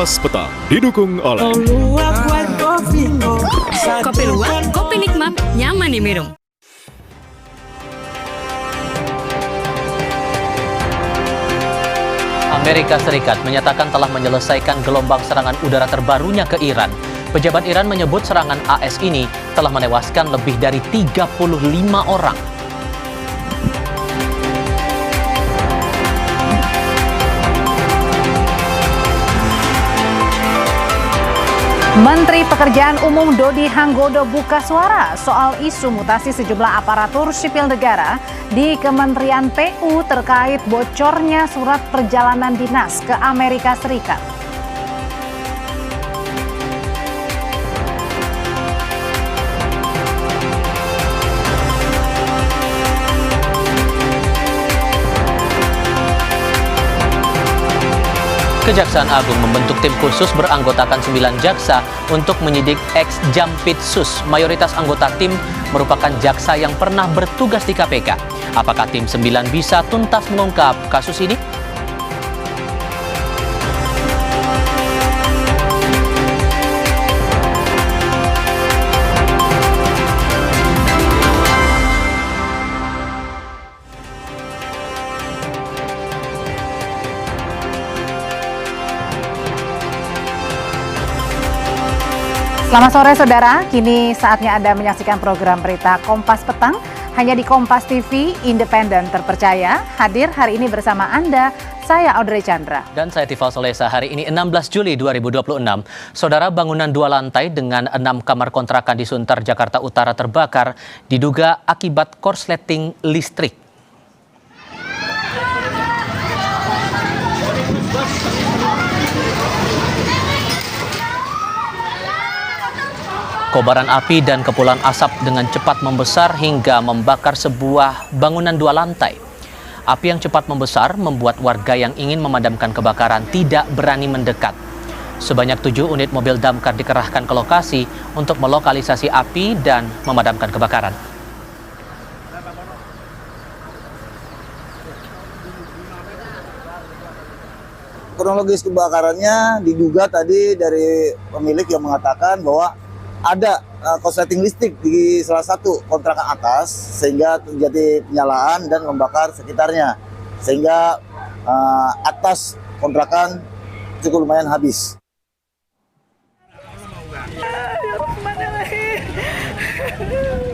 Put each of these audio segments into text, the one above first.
Petang didukung oleh Kopi luwak, kopi nikmat, nyaman diminum. Amerika Serikat menyatakan telah menyelesaikan gelombang serangan udara terbarunya ke Iran. Pejabat Iran menyebut serangan AS ini telah menewaskan lebih dari 35 orang. Menteri Pekerjaan Umum Dodi Hanggodo buka suara soal isu mutasi sejumlah aparatur sipil negara di Kementerian PU terkait bocornya surat perjalanan dinas ke Amerika Serikat. Kejaksaan Agung membentuk tim khusus beranggotakan 9 jaksa untuk menyidik ex-Jampitsus. Mayoritas anggota tim merupakan jaksa yang pernah bertugas di KPK. Apakah tim 9 bisa tuntas mengungkap kasus ini? Selamat sore saudara, kini saatnya Anda menyaksikan program berita Kompas Petang hanya di Kompas TV, independen terpercaya. Hadir hari ini bersama Anda, saya Audrey Chandra. Dan saya Tifal Solesa. Hari ini 16 Juli 2026. Saudara, bangunan 2 lantai dengan 6 kamar kontrakan di Sunter, Jakarta Utara terbakar diduga akibat korsleting listrik. Kobaran api dan kepulan asap dengan cepat membesar hingga membakar sebuah bangunan 2 lantai. Api yang cepat membesar membuat warga yang ingin memadamkan kebakaran tidak berani mendekat. Sebanyak 7 unit mobil damkar dikerahkan ke lokasi untuk melokalisasi api dan memadamkan kebakaran. Kronologis kebakarannya diduga tadi dari pemilik yang mengatakan bahwa ada korsleting listrik di salah satu kontrakan atas sehingga terjadi penyalaan dan membakar sekitarnya sehingga atas kontrakan cukup lumayan habis.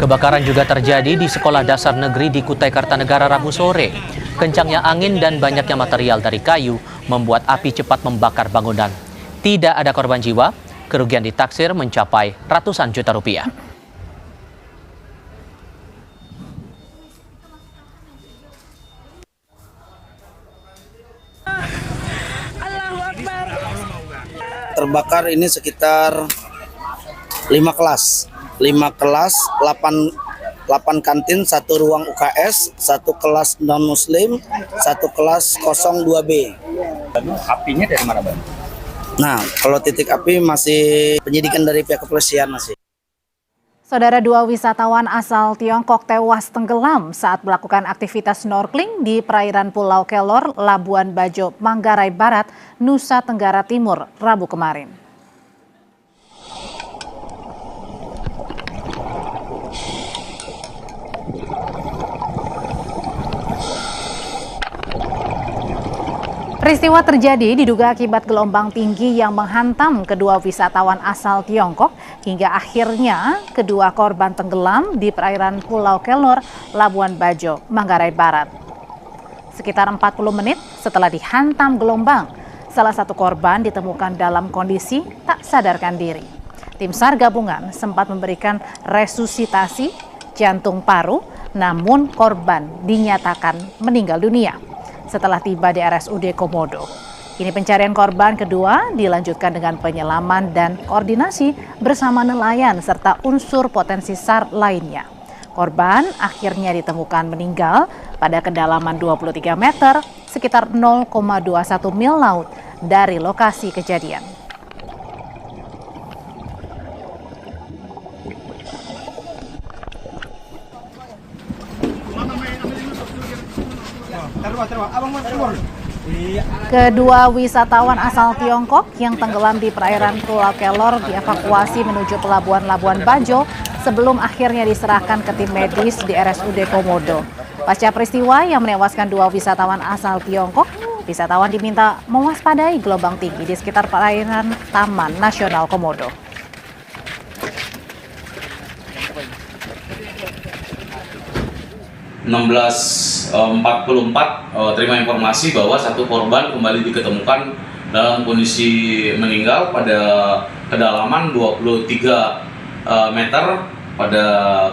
Kebakaran juga terjadi di sekolah dasar negeri di Kutai Kartanegara Rabu sore. Kencangnya angin dan banyaknya material dari kayu membuat api cepat membakar bangunan. Tidak ada korban jiwa. Kerugian ditaksir mencapai ratusan juta rupiah. Terbakar ini sekitar 5 kelas, 8 kantin, 1 ruang UKS, 1 kelas non-muslim, 1 kelas 02B. Apinya dari mana, Bang? Nah, kalau titik api masih penyidikan dari pihak kepolisian masih. Saudara, 2 wisatawan asal Tiongkok tewas tenggelam saat melakukan aktivitas snorkeling di perairan Pulau Kelor, Labuan Bajo, Manggarai Barat, Nusa Tenggara Timur, Rabu kemarin. Peristiwa terjadi diduga akibat gelombang tinggi yang menghantam kedua wisatawan asal Tiongkok hingga akhirnya kedua korban tenggelam di perairan Pulau Kelor, Labuan Bajo, Manggarai Barat. Sekitar 40 menit setelah dihantam gelombang, salah satu korban ditemukan dalam kondisi tak sadarkan diri. Tim SAR gabungan sempat memberikan resusitasi jantung paru, namun korban dinyatakan meninggal dunia setelah tiba di RSUD Komodo. Kini pencarian korban kedua dilanjutkan dengan penyelaman dan koordinasi bersama nelayan serta unsur potensi SAR lainnya. Korban akhirnya ditemukan meninggal pada kedalaman 23 meter, sekitar 0,21 mil laut dari lokasi kejadian. Abang, Kedua wisatawan asal Tiongkok yang tenggelam di perairan Pulau Kelor dievakuasi menuju pelabuhan Labuan Bajo sebelum akhirnya diserahkan ke tim medis di RSUD Komodo. Pasca peristiwa yang menewaskan dua wisatawan asal Tiongkok, wisatawan diminta mewaspadai gelombang tinggi di sekitar perairan Taman Nasional Komodo. terima informasi bahwa satu korban kembali diketemukan dalam kondisi meninggal pada kedalaman 23 meter pada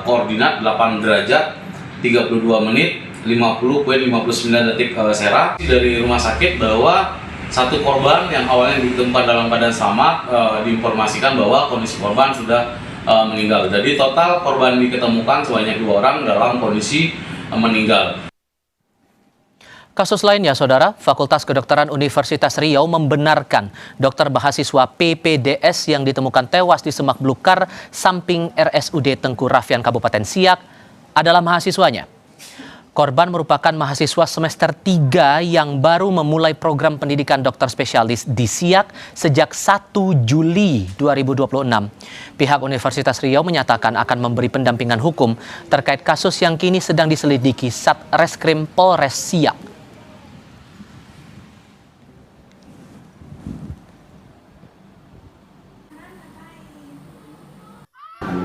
koordinat 8 derajat 32 menit 50,59 detik Sera. Dari rumah sakit bahwa satu korban yang awalnya ditemukan dalam keadaan selamat diinformasikan bahwa kondisi korban sudah meninggal. Jadi total korban diketemukan sebanyak 2 orang dalam kondisi meninggal. Kasus lainnya, Saudara, Fakultas Kedokteran Universitas Riau membenarkan dokter mahasiswa PPDS yang ditemukan tewas di Semak Belukar, samping RSUD Tengku Raffian Kabupaten Siak, adalah mahasiswanya. Korban merupakan mahasiswa semester 3 yang baru memulai program pendidikan dokter spesialis di Siak sejak 1 Juli 2026. Pihak Universitas Riau menyatakan akan memberi pendampingan hukum terkait kasus yang kini sedang diselidiki Satreskrim Polres Siak.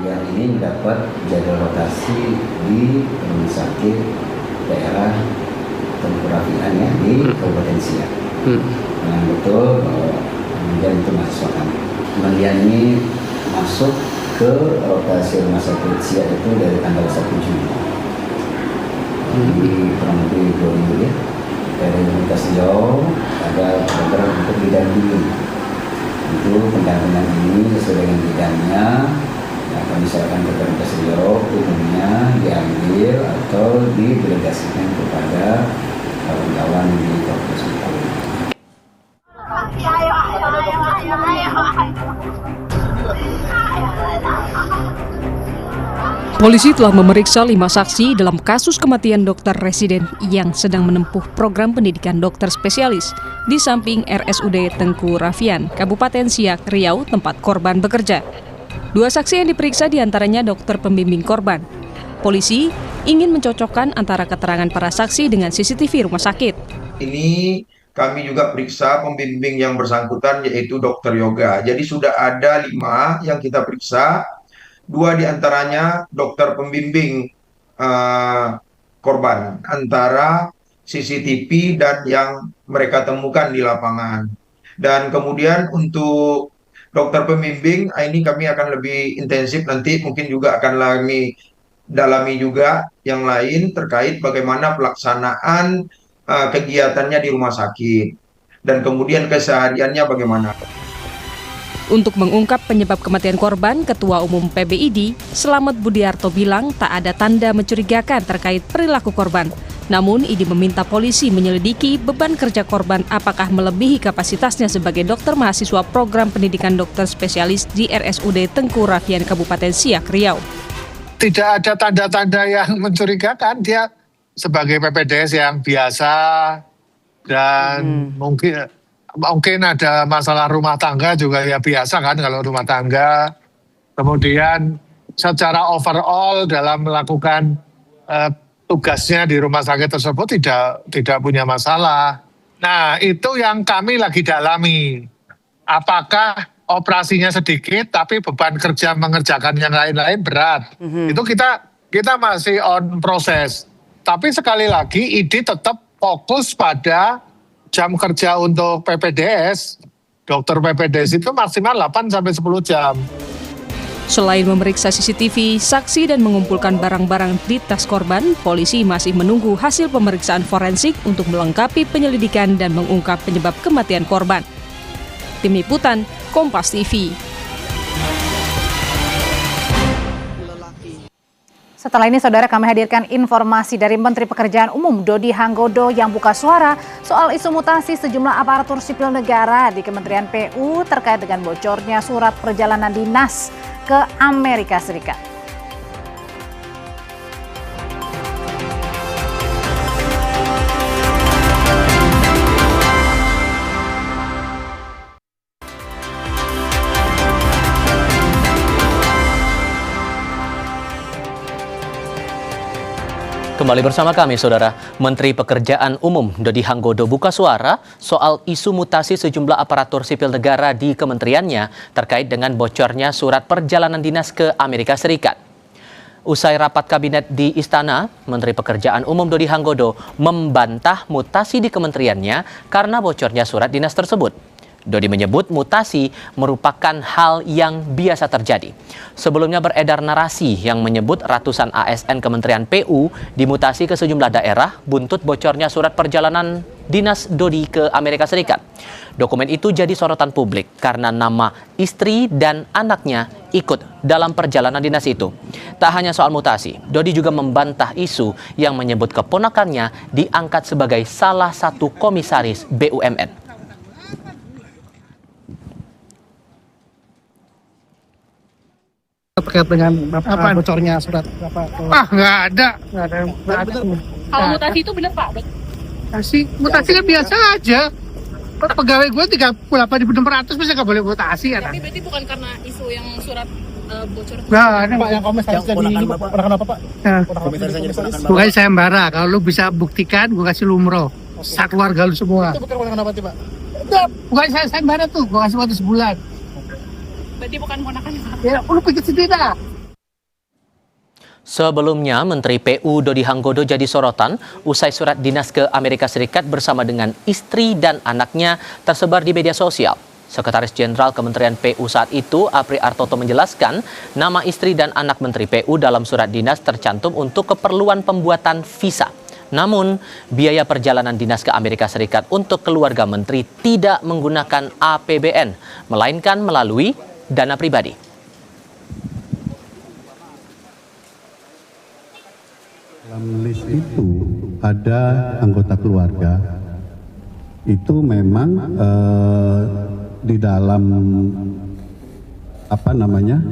Yang ini mendapat jadwal rotasi di rumah sakit daerah Tengku Raffian ya, di Kabupaten Siak. Yang betul kemudian itu mahasiswa kami. Kemudian ini masuk ke rotasi rumah sakit Siak itu dari tanggal 1 Juli. Jadi kurang lebih 2 minggu ya. Dari Universitas Riau ada program untuk didampingi. Itu pendampingan ini sesuai dengan bidangnya. Akan diserahkan ke Universitas Riau, umumnya diambil atau didelegasikan kepada kawan-kawan di Fakultas Hukum. Polisi telah memeriksa 5 saksi dalam kasus kematian dokter residen yang sedang menempuh program pendidikan dokter spesialis di samping RSUD Tengku Raffian, Kabupaten Siak, Riau, tempat korban bekerja. 2 saksi yang diperiksa diantaranya dokter pembimbing korban. Polisi ingin mencocokkan antara keterangan para saksi dengan CCTV rumah sakit. Ini kami juga periksa pembimbing yang bersangkutan yaitu dokter yoga. Jadi sudah ada 5 yang kita periksa. 2 diantaranya dokter pembimbing korban antara CCTV dan yang mereka temukan di lapangan. Dan kemudian untuk dokter pembimbing, ini kami akan lebih intensif nanti, mungkin juga akan dalami juga yang lain terkait bagaimana pelaksanaan kegiatannya di rumah sakit dan kemudian kesehariannya bagaimana. Untuk mengungkap penyebab kematian korban, Ketua Umum PBID, Slamet Budiarto bilang tak ada tanda mencurigakan terkait perilaku korban. Namun, ID meminta polisi menyelidiki beban kerja korban apakah melebihi kapasitasnya sebagai dokter mahasiswa program pendidikan dokter spesialis di RSUD Tengku Raffian Kabupaten Siak, Riau. Tidak ada tanda-tanda yang mencurigakan, dia sebagai PPDS yang biasa dan mungkin ada masalah rumah tangga juga ya biasa kan kalau rumah tangga. Kemudian secara overall dalam melakukan tugasnya di rumah sakit tersebut tidak punya masalah. Nah, itu yang kami lagi dalami. Apakah operasinya sedikit tapi beban kerja mengerjakan yang lain-lain berat. Itu kita masih on proses. Tapi sekali lagi ID tetap fokus pada jam kerja untuk PPDS. Dokter PPDS itu maksimal 8-10 jam. Selain memeriksa CCTV, saksi dan mengumpulkan barang-barang di tas korban, polisi masih menunggu hasil pemeriksaan forensik untuk melengkapi penyelidikan dan mengungkap penyebab kematian korban. Tim Liputan, Kompas TV. Setelah ini, Saudara, kami hadirkan informasi dari Menteri Pekerjaan Umum Dodi Hanggodo yang buka suara soal isu mutasi sejumlah aparatur sipil negara di Kementerian PU terkait dengan bocornya surat perjalanan dinas ke Amerika Serikat. Kembali bersama kami, Saudara. Menteri Pekerjaan Umum Dodi Hanggodo buka suara soal isu mutasi sejumlah aparatur sipil negara di kementeriannya terkait dengan bocornya surat perjalanan dinas ke Amerika Serikat. Usai rapat kabinet di Istana, Menteri Pekerjaan Umum Dodi Hanggodo membantah mutasi di kementeriannya karena bocornya surat dinas tersebut. Dodi menyebut mutasi merupakan hal yang biasa terjadi. Sebelumnya beredar narasi yang menyebut ratusan ASN Kementerian PU dimutasi ke sejumlah daerah buntut bocornya surat perjalanan dinas Dodi ke Amerika Serikat. Dokumen itu jadi sorotan publik karena nama istri dan anaknya ikut dalam perjalanan dinas itu. Tak hanya soal mutasi, Dodi juga membantah isu yang menyebut keponakannya diangkat sebagai salah satu komisaris BUMN. Terkait dengan bocornya surat Nggak ada. Kalau mutasi itu benar Pak? Mutasi kan biasa aja. Pegawai gue 38.600 bisa nggak boleh mutasi ya. Tapi berarti bukan karena isu yang surat bocor. Nggak ada. Pak yang komisaris jadi ponakan apa Pak? Bukan sayembara. Kalau lu bisa buktikan, gue kasih lumroh. Satu warga lu semua. Itu bukan ponakan apa Pak? Bukan sayembara tuh, gue kasih waktu sebulan. Berarti bukan ponakan Pak? Ya, lu pikir sendiri dah. Sebelumnya, Menteri PU Dodi Hanggodo jadi sorotan usai surat dinas ke Amerika Serikat bersama dengan istri dan anaknya tersebar di media sosial. Sekretaris Jenderal Kementerian PU saat itu, Apri Artoto menjelaskan, nama istri dan anak Menteri PU dalam surat dinas tercantum untuk keperluan pembuatan visa. Namun, biaya perjalanan dinas ke Amerika Serikat untuk keluarga menteri tidak menggunakan APBN, melainkan melalui dana pribadi. Dalam list itu ada anggota keluarga, itu memang di dalam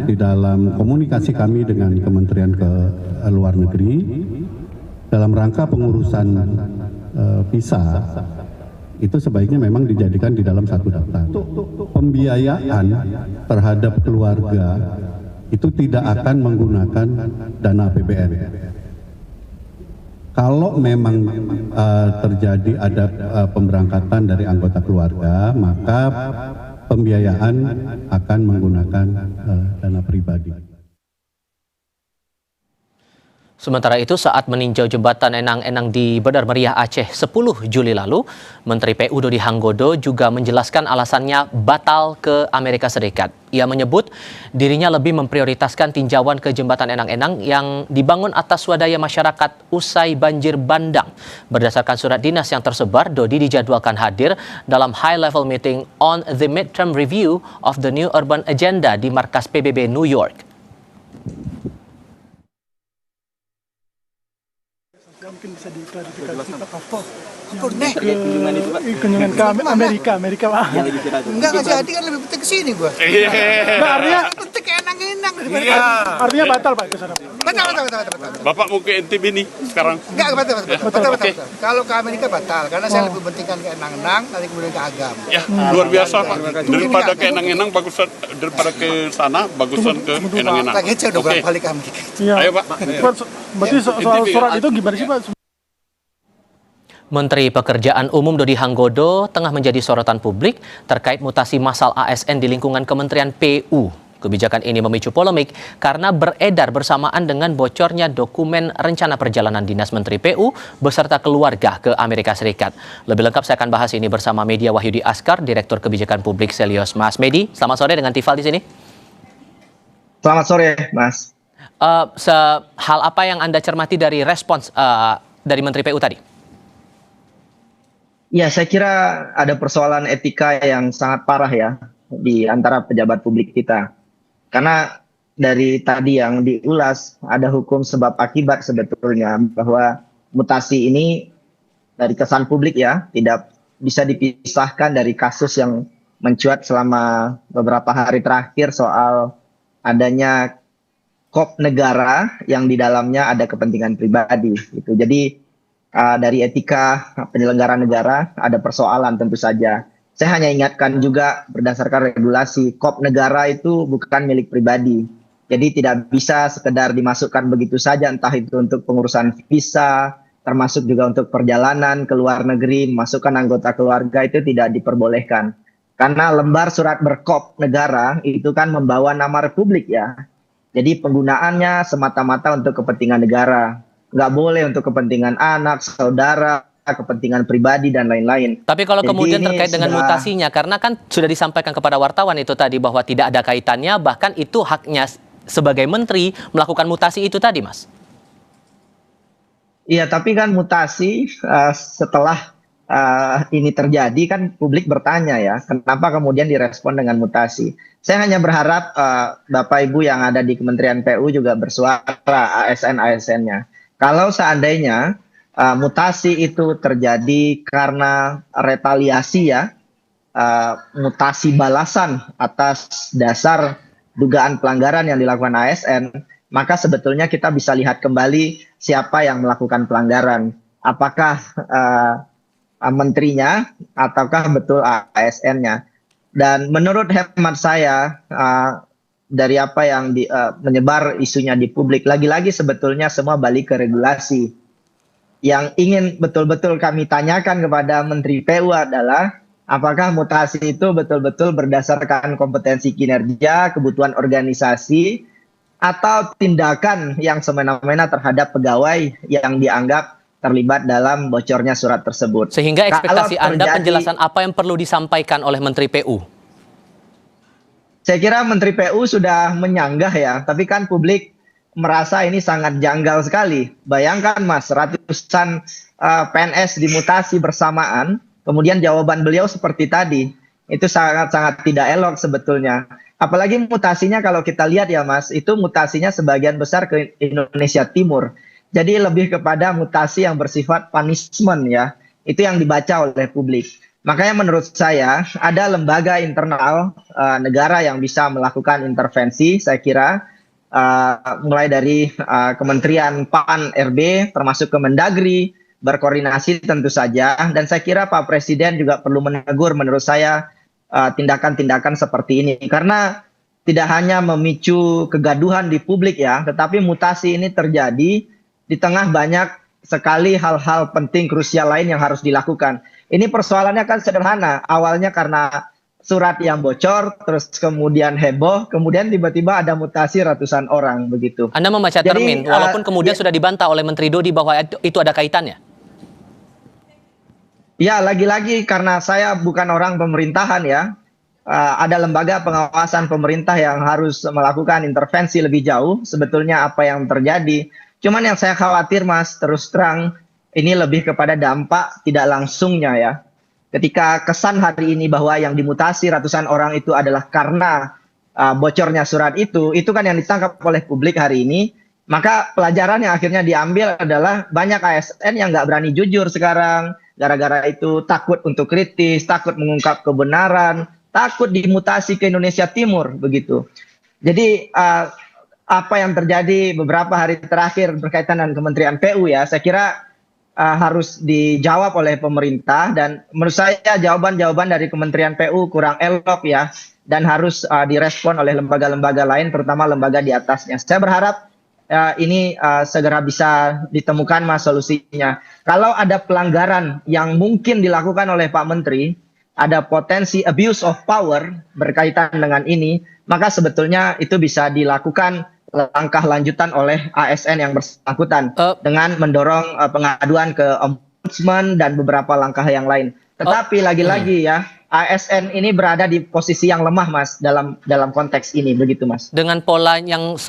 di dalam komunikasi kami dengan Kementerian Luar Negeri dalam rangka pengurusan visa itu sebaiknya memang dijadikan di dalam satu daftar. Pembiayaan terhadap keluarga itu tidak akan menggunakan dana APBN. Kalau memang terjadi ada pemberangkatan dari anggota keluarga, maka pembiayaan akan menggunakan dana pribadi. Sementara itu, saat meninjau jembatan Enang-Enang di Benar Meriah Aceh 10 Juli lalu, Menteri PU Dodi Hanggodo juga menjelaskan alasannya batal ke Amerika Serikat. Ia menyebut dirinya lebih memprioritaskan tinjauan ke jembatan Enang-Enang yang dibangun atas swadaya masyarakat usai banjir bandang. Berdasarkan surat dinas yang tersebar, Dodi dijadwalkan hadir dalam high-level meeting on the midterm review of the new urban agenda di markas PBB New York. Mungkin bisa diklarifikasi apa? Kunjungan ke Amerika Pak. Enggak jadi kan lebih penting ke sini gua. Nah, artinya Penting ke enang-enang. artinya batal Pak ke sana. Batal. Bapak mau ke NTB nih sekarang? Enggak batal. Kalau ke Amerika batal karena saya lebih pentingkan ke enang-enang nanti kemudian ke Agam. Ya, luar biasa Pak. Daripada ke Enang-Enang bagusan, daripada ke sana bagusan ke Enang-Enang. Lagi saya udah berapa kali ke Amerika. Ayo Pak. Berarti soal surat itu gimana sih Pak? Menteri Pekerjaan Umum Dodi Hanggodo tengah menjadi sorotan publik terkait mutasi massal ASN di lingkungan Kementerian PU. Kebijakan ini memicu polemik karena beredar bersamaan dengan bocornya dokumen rencana perjalanan dinas Menteri PU beserta keluarga ke Amerika Serikat. Lebih lengkap saya akan bahas ini bersama Media Wahyudi Askar, Direktur Kebijakan Publik Selios. Mas Medi, selamat sore dengan Tifal di sini. Selamat sore, Mas. Hal apa yang Anda cermati dari respons dari Menteri PU tadi? Ya, saya kira ada persoalan etika yang sangat parah ya di antara pejabat publik kita. Karena dari tadi yang diulas ada hukum sebab akibat sebetulnya bahwa mutasi ini dari kesan publik ya tidak bisa dipisahkan dari kasus yang mencuat selama beberapa hari terakhir soal adanya kop negara yang di dalamnya ada kepentingan pribadi gitu. Jadi dari etika penyelenggara negara ada persoalan tentu saja. Saya hanya ingatkan juga berdasarkan regulasi, kop negara itu bukan milik pribadi. Jadi tidak bisa sekedar dimasukkan begitu saja, entah itu untuk pengurusan visa, termasuk juga untuk perjalanan ke luar negeri, memasukkan anggota keluarga itu tidak diperbolehkan. Karena lembar surat berkop negara itu kan membawa nama republik ya. Jadi penggunaannya semata-mata untuk kepentingan negara. Nggak boleh untuk kepentingan anak, saudara, kepentingan pribadi, dan lain-lain. Tapi kalau Jadi kemudian ini terkait dengan sudah- mutasinya, karena kan sudah disampaikan kepada wartawan itu tadi bahwa tidak ada kaitannya, bahkan itu haknya sebagai menteri melakukan mutasi itu tadi, Mas. Iya, tapi kan mutasi setelah ini terjadi kan publik bertanya ya, kenapa kemudian direspon dengan mutasi. Saya hanya berharap Bapak Ibu yang ada di Kementerian PU juga bersuara, ASN-ASN-nya. Kalau seandainya mutasi itu terjadi karena retaliasi ya, mutasi balasan atas dasar dugaan pelanggaran yang dilakukan ASN, maka sebetulnya kita bisa lihat kembali siapa yang melakukan pelanggaran. Apakah menterinya ataukah betul ASN-nya. Dan menurut hemat saya, dari apa yang menyebar isunya di publik, lagi-lagi sebetulnya semua balik ke regulasi. Yang ingin betul-betul kami tanyakan kepada Menteri PU adalah, apakah mutasi itu betul-betul berdasarkan kompetensi kinerja, kebutuhan organisasi, atau tindakan yang semena-mena terhadap pegawai yang dianggap terlibat dalam bocornya surat tersebut. Sehingga ekspektasi Kalau Anda penjelasan apa yang perlu disampaikan oleh Menteri PU? Saya kira Menteri PU sudah menyanggah ya, tapi kan publik merasa ini sangat janggal sekali. Bayangkan Mas, ratusan PNS dimutasi bersamaan, kemudian jawaban beliau seperti tadi. Itu sangat-sangat tidak elok sebetulnya. Apalagi mutasinya kalau kita lihat ya Mas, itu mutasinya sebagian besar ke Indonesia Timur. Jadi lebih kepada mutasi yang bersifat punishment ya. Itu yang dibaca oleh publik. Makanya menurut saya ada lembaga internal negara yang bisa melakukan intervensi, saya kira mulai dari Kementerian PAN RB termasuk Kemendagri, berkoordinasi tentu saja. Dan saya kira Pak Presiden juga perlu menegur menurut saya tindakan-tindakan seperti ini. Karena tidak hanya memicu kegaduhan di publik ya, tetapi mutasi ini terjadi di tengah banyak sekali hal-hal penting krusial lain yang harus dilakukan. Ini persoalannya kan sederhana. Awalnya karena surat yang bocor, terus kemudian heboh, kemudian tiba-tiba ada mutasi ratusan orang begitu. Anda membaca termin, walaupun kemudian sudah dibantah oleh Menteri Dodi bahwa itu ada kaitannya. Ya, lagi-lagi karena saya bukan orang pemerintahan ya. Ada lembaga pengawasan pemerintah yang harus melakukan intervensi lebih jauh. Sebetulnya apa yang terjadi. Cuman yang saya khawatir Mas, terus terang, ini lebih kepada dampak tidak langsungnya ya. Ketika kesan hari ini bahwa yang dimutasi ratusan orang itu adalah karena bocornya surat itu kan yang ditangkap oleh publik hari ini. Maka pelajaran yang akhirnya diambil adalah banyak ASN yang nggak berani jujur sekarang. Gara-gara itu takut untuk kritis, takut mengungkap kebenaran, takut dimutasi ke Indonesia Timur begitu. Jadi apa yang terjadi beberapa hari terakhir berkaitan dengan Kementerian PU ya, saya kira harus dijawab oleh pemerintah. Dan menurut saya jawaban-jawaban dari Kementerian PU kurang elok ya, dan harus direspon oleh lembaga-lembaga lain, terutama lembaga di atasnya. Saya berharap ini segera bisa ditemukan Mas solusinya. Kalau ada pelanggaran yang mungkin dilakukan oleh Pak Menteri, ada potensi abuse of power berkaitan dengan ini, maka sebetulnya itu bisa dilakukan langkah lanjutan oleh ASN yang bersangkutan dengan mendorong pengaduan ke Ombudsman dan beberapa langkah yang lain. Tetapi lagi-lagi ya, ASN ini berada di posisi yang lemah Mas dalam konteks ini, begitu Mas. Dengan pola yang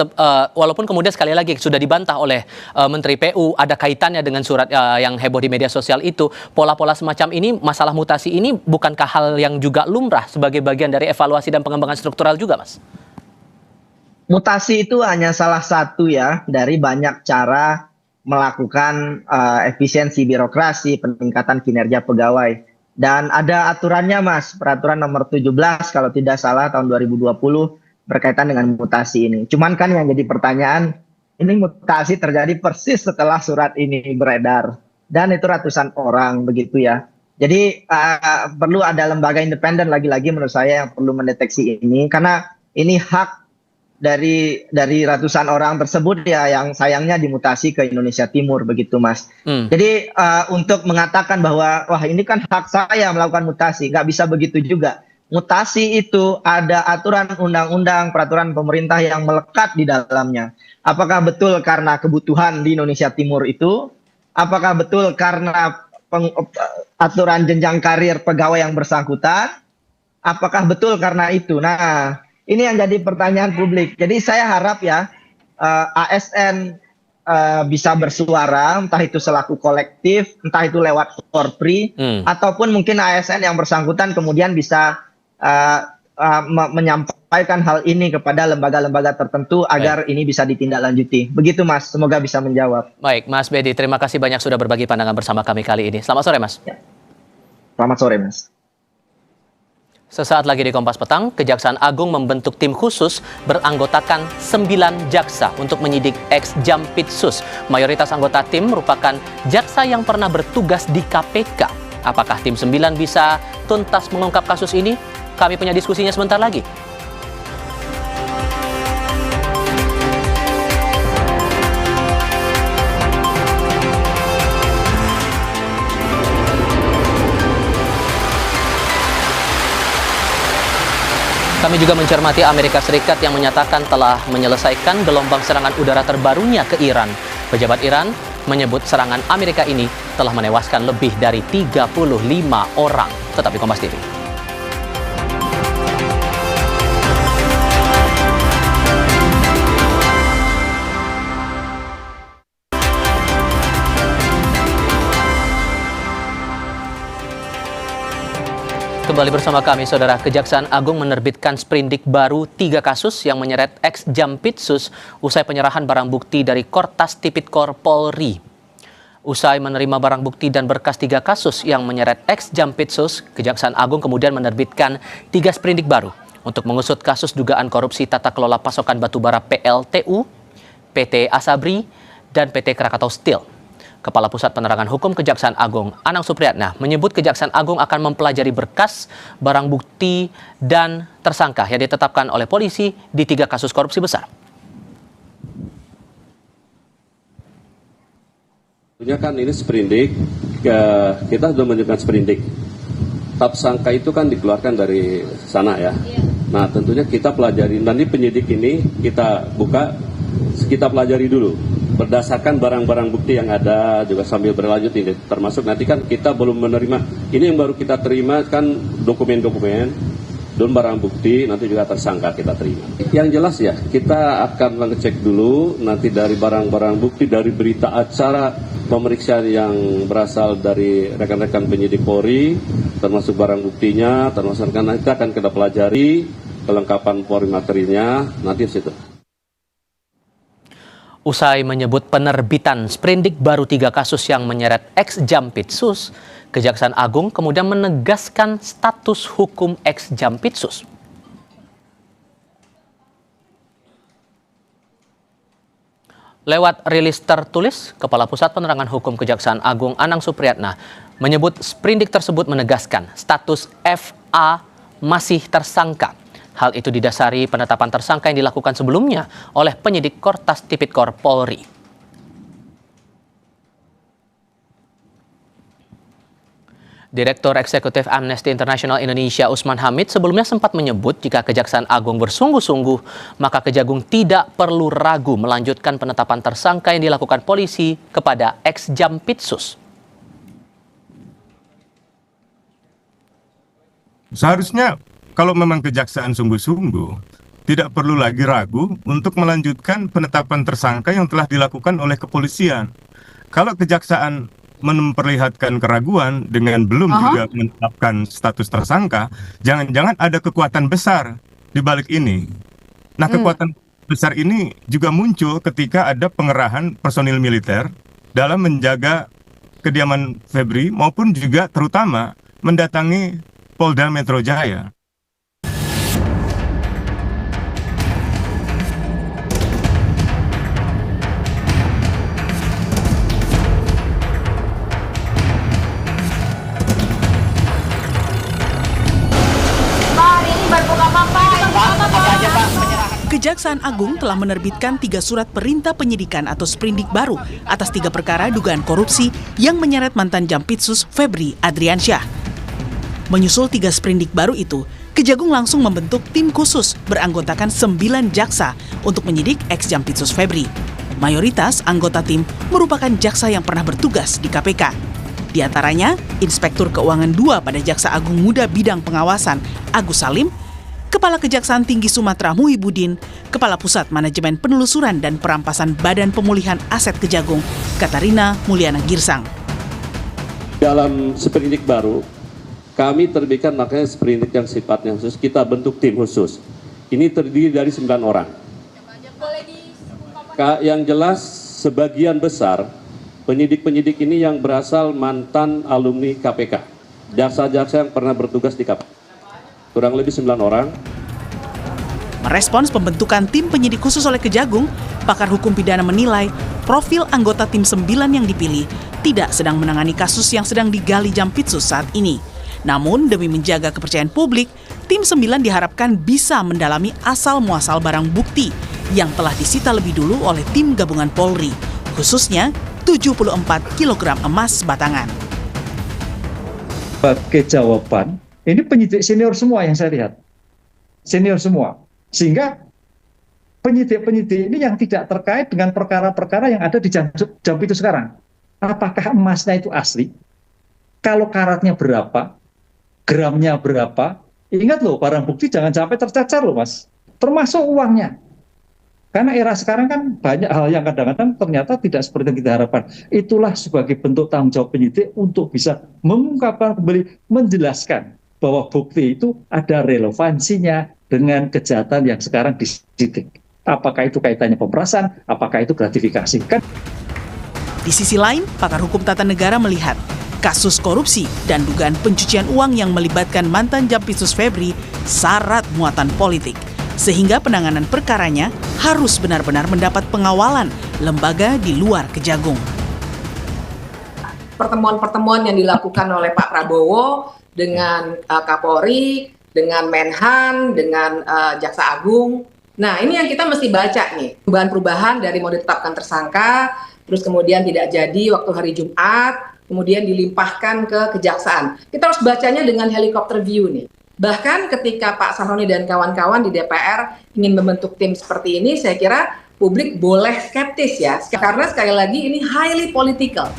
walaupun kemudian sekali lagi sudah dibantah oleh Menteri PU ada kaitannya dengan surat yang heboh di media sosial itu, pola-pola semacam ini, masalah mutasi ini bukankah hal yang juga lumrah sebagai bagian dari evaluasi dan pengembangan struktural juga Mas? Mutasi itu hanya salah satu ya dari banyak cara melakukan efisiensi birokrasi, peningkatan kinerja pegawai. Dan ada aturannya Mas, peraturan nomor 17 kalau tidak salah tahun 2020 berkaitan dengan mutasi ini. Cuman kan yang jadi pertanyaan, ini mutasi terjadi persis setelah surat ini beredar. Dan itu ratusan orang begitu ya. Jadi perlu ada lembaga independen lagi-lagi menurut saya yang perlu mendeteksi ini. Karena ini hak dari ratusan orang tersebut ya yang sayangnya dimutasi ke Indonesia Timur begitu Mas. Jadi untuk mengatakan bahwa wah ini kan hak saya melakukan mutasi, nggak bisa begitu juga. Mutasi itu ada aturan undang-undang, peraturan pemerintah yang melekat di dalamnya. Apakah betul karena kebutuhan di Indonesia Timur itu? Apakah betul karena aturan jenjang karir pegawai yang bersangkutan? Apakah betul karena itu? Nah, ini yang jadi pertanyaan publik. Jadi saya harap ya ASN bisa bersuara, entah itu selaku kolektif, entah itu lewat Korpri, ataupun mungkin ASN yang bersangkutan kemudian bisa menyampaikan hal ini kepada lembaga-lembaga tertentu agar ini bisa ditindaklanjuti. Begitu Mas, semoga bisa menjawab. Baik, Mas Bedi, terima kasih banyak sudah berbagi pandangan bersama kami kali ini. Selamat sore, Mas. Ya. Selamat sore, Mas. Sesaat lagi di Kompas Petang, Kejaksaan Agung membentuk tim khusus beranggotakan 9 jaksa untuk menyidik ex-Jampitsus. Mayoritas anggota tim merupakan jaksa yang pernah bertugas di KPK. Apakah tim 9 bisa tuntas mengungkap kasus ini? Kami punya diskusinya sebentar lagi. Kami juga mencermati Amerika Serikat yang menyatakan telah menyelesaikan gelombang serangan udara terbarunya ke Iran. Pejabat Iran menyebut serangan Amerika ini telah menewaskan lebih dari 35 orang. Tetap di Kompas TV. Kembali bersama kami, Saudara. Kejaksaan Agung menerbitkan sprindik baru 3 kasus yang menyeret ex-Jampitsus usai penyerahan barang bukti dari Kortas Tipikor Polri. Usai menerima barang bukti dan berkas 3 kasus yang menyeret ex-Jampitsus, Kejaksaan Agung kemudian menerbitkan 3 sprindik baru untuk mengusut kasus dugaan korupsi tata kelola pasokan batubara PLTU, PT Asabri, dan PT Krakatau Steel. Kepala Pusat Penerangan Hukum Kejaksaan Agung, Anang Supriyatna, menyebut Kejaksaan Agung akan mempelajari berkas, barang bukti, dan tersangka yang ditetapkan oleh polisi di 3 kasus korupsi besar. Tentunya kan ini sprindik, kita sudah menunjukkan sprindik. Tersangka itu kan dikeluarkan dari sana ya. Nah tentunya kita pelajari, nanti penyidik ini kita buka, kita pelajari dulu. Berdasarkan barang-barang bukti yang ada juga sambil berlanjut ini, termasuk nanti kan kita belum menerima, ini yang baru kita terima kan dokumen-dokumen dan barang bukti, nanti juga tersangka kita terima. Yang jelas ya, kita akan mengecek dulu nanti dari barang-barang bukti, dari berita acara pemeriksaan yang berasal dari rekan-rekan penyidik Polri, termasuk barang buktinya, termasuk kan kita akan kita pelajari kelengkapan Polri materinya, nanti di situ. Usai menyebut penerbitan sprindik baru 3 kasus yang menyeret ex-Jampitsus, Kejaksaan Agung kemudian menegaskan status hukum ex-Jampitsus. Lewat rilis tertulis, Kepala Pusat Penerangan Hukum Kejaksaan Agung Anang Supriyatna menyebut sprindik tersebut menegaskan status FA masih tersangka. Hal itu didasari penetapan tersangka yang dilakukan sebelumnya oleh penyidik Kortas Tipikor Polri. Direktur Eksekutif Amnesty International Indonesia Usman Hamid sebelumnya sempat menyebut jika Kejaksaan Agung bersungguh-sungguh, maka Kejagung tidak perlu ragu melanjutkan penetapan tersangka yang dilakukan polisi kepada ex-Jampitsus. Seharusnya kalau memang Kejaksaan sungguh-sungguh, tidak perlu lagi ragu untuk melanjutkan penetapan tersangka yang telah dilakukan oleh kepolisian. Kalau Kejaksaan memperlihatkan keraguan dengan belum juga menetapkan status tersangka, jangan-jangan ada kekuatan besar di balik ini. Nah, kekuatan besar ini juga muncul ketika ada pengerahan personil militer dalam menjaga kediaman Febri maupun juga terutama mendatangi Polda Metro Jaya. Kejaksaan Agung telah menerbitkan 3 surat perintah penyidikan atau sprindik baru atas 3 perkara dugaan korupsi yang menyeret mantan Jampitsus Febri Adriansyah. Menyusul 3 sprindik baru itu, Kejagung langsung membentuk tim khusus beranggotakan 9 jaksa untuk menyidik ex-Jampitsus Febri. Mayoritas anggota tim merupakan jaksa yang pernah bertugas di KPK. Di antaranya, Inspektur Keuangan II pada Jaksa Agung Muda Bidang Pengawasan Agus Salim, Kepala Kejaksaan Tinggi Sumatera Muhibudin, Kepala Pusat Manajemen Penelusuran dan Perampasan Badan Pemulihan Aset Kejagung Katarina Mulyana Girsang. Dalam sprindik baru, kami terbitkan makanya sprindik yang sifatnya khusus, kita bentuk tim khusus. Ini terdiri dari 9 orang. Yang jelas sebagian besar penyidik-penyidik ini yang berasal mantan alumni KPK. Jaksa-jaksa yang pernah bertugas di KPK. Kurang lebih 9 orang. Merespons pembentukan tim penyidik khusus oleh Kejagung, pakar hukum pidana menilai profil anggota tim 9 yang dipilih tidak sedang menangani kasus yang sedang digali Jampitsus saat ini. Namun, demi menjaga kepercayaan publik, tim 9 diharapkan bisa mendalami asal-muasal barang bukti yang telah disita lebih dulu oleh tim gabungan Polri, khususnya 74 kg emas batangan. Sebagai jawaban, ini penyidik senior semua yang saya lihat. Senior semua. Sehingga penyidik-penyidik ini yang tidak terkait dengan perkara-perkara yang ada di Jampitsus sekarang. Apakah emasnya itu asli? Kalau karatnya berapa? Gramnya berapa? Ingat loh, barang bukti jangan sampai tercacar loh Mas. Termasuk uangnya. Karena era sekarang kan banyak hal yang kadang-kadang ternyata tidak seperti yang kita harapkan. Itulah sebagai bentuk tanggung jawab penyidik untuk bisa mengungkapkan kembali, menjelaskan bahwa bukti itu ada relevansinya dengan kejahatan yang sekarang disidik. Apakah itu kaitannya pemerasan, apakah itu gratifikasi. Kan? Di sisi lain, pakar hukum tata negara melihat kasus korupsi dan dugaan pencucian uang yang melibatkan mantan Jampitsus Febri syarat muatan politik, sehingga penanganan perkaranya harus benar-benar mendapat pengawalan lembaga di luar Kejagung. Pertemuan-pertemuan yang dilakukan oleh Pak Prabowo dengan Kapolri, dengan Menhan, dengan Jaksa Agung. Nah, ini yang kita mesti baca nih. Perubahan-perubahan dari mau ditetapkan tersangka, terus kemudian tidak jadi waktu hari Jumat, kemudian dilimpahkan ke kejaksaan. Kita harus bacanya dengan helikopter view nih. Bahkan ketika Pak Sahroni dan kawan-kawan di DPR ingin membentuk tim seperti ini, saya kira publik boleh skeptis ya, karena sekali lagi ini highly political.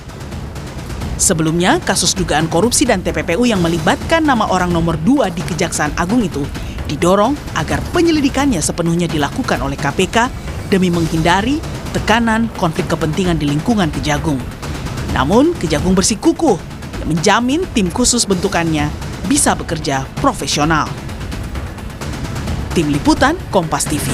Sebelumnya, kasus dugaan korupsi dan TPPU yang melibatkan nama orang nomor 2 di Kejaksaan Agung itu didorong agar penyelidikannya sepenuhnya dilakukan oleh KPK demi menghindari tekanan konflik kepentingan di lingkungan Kejagung. Namun, Kejagung bersikukuh menjamin tim khusus bentukannya bisa bekerja profesional. Tim Liputan Kompas TV.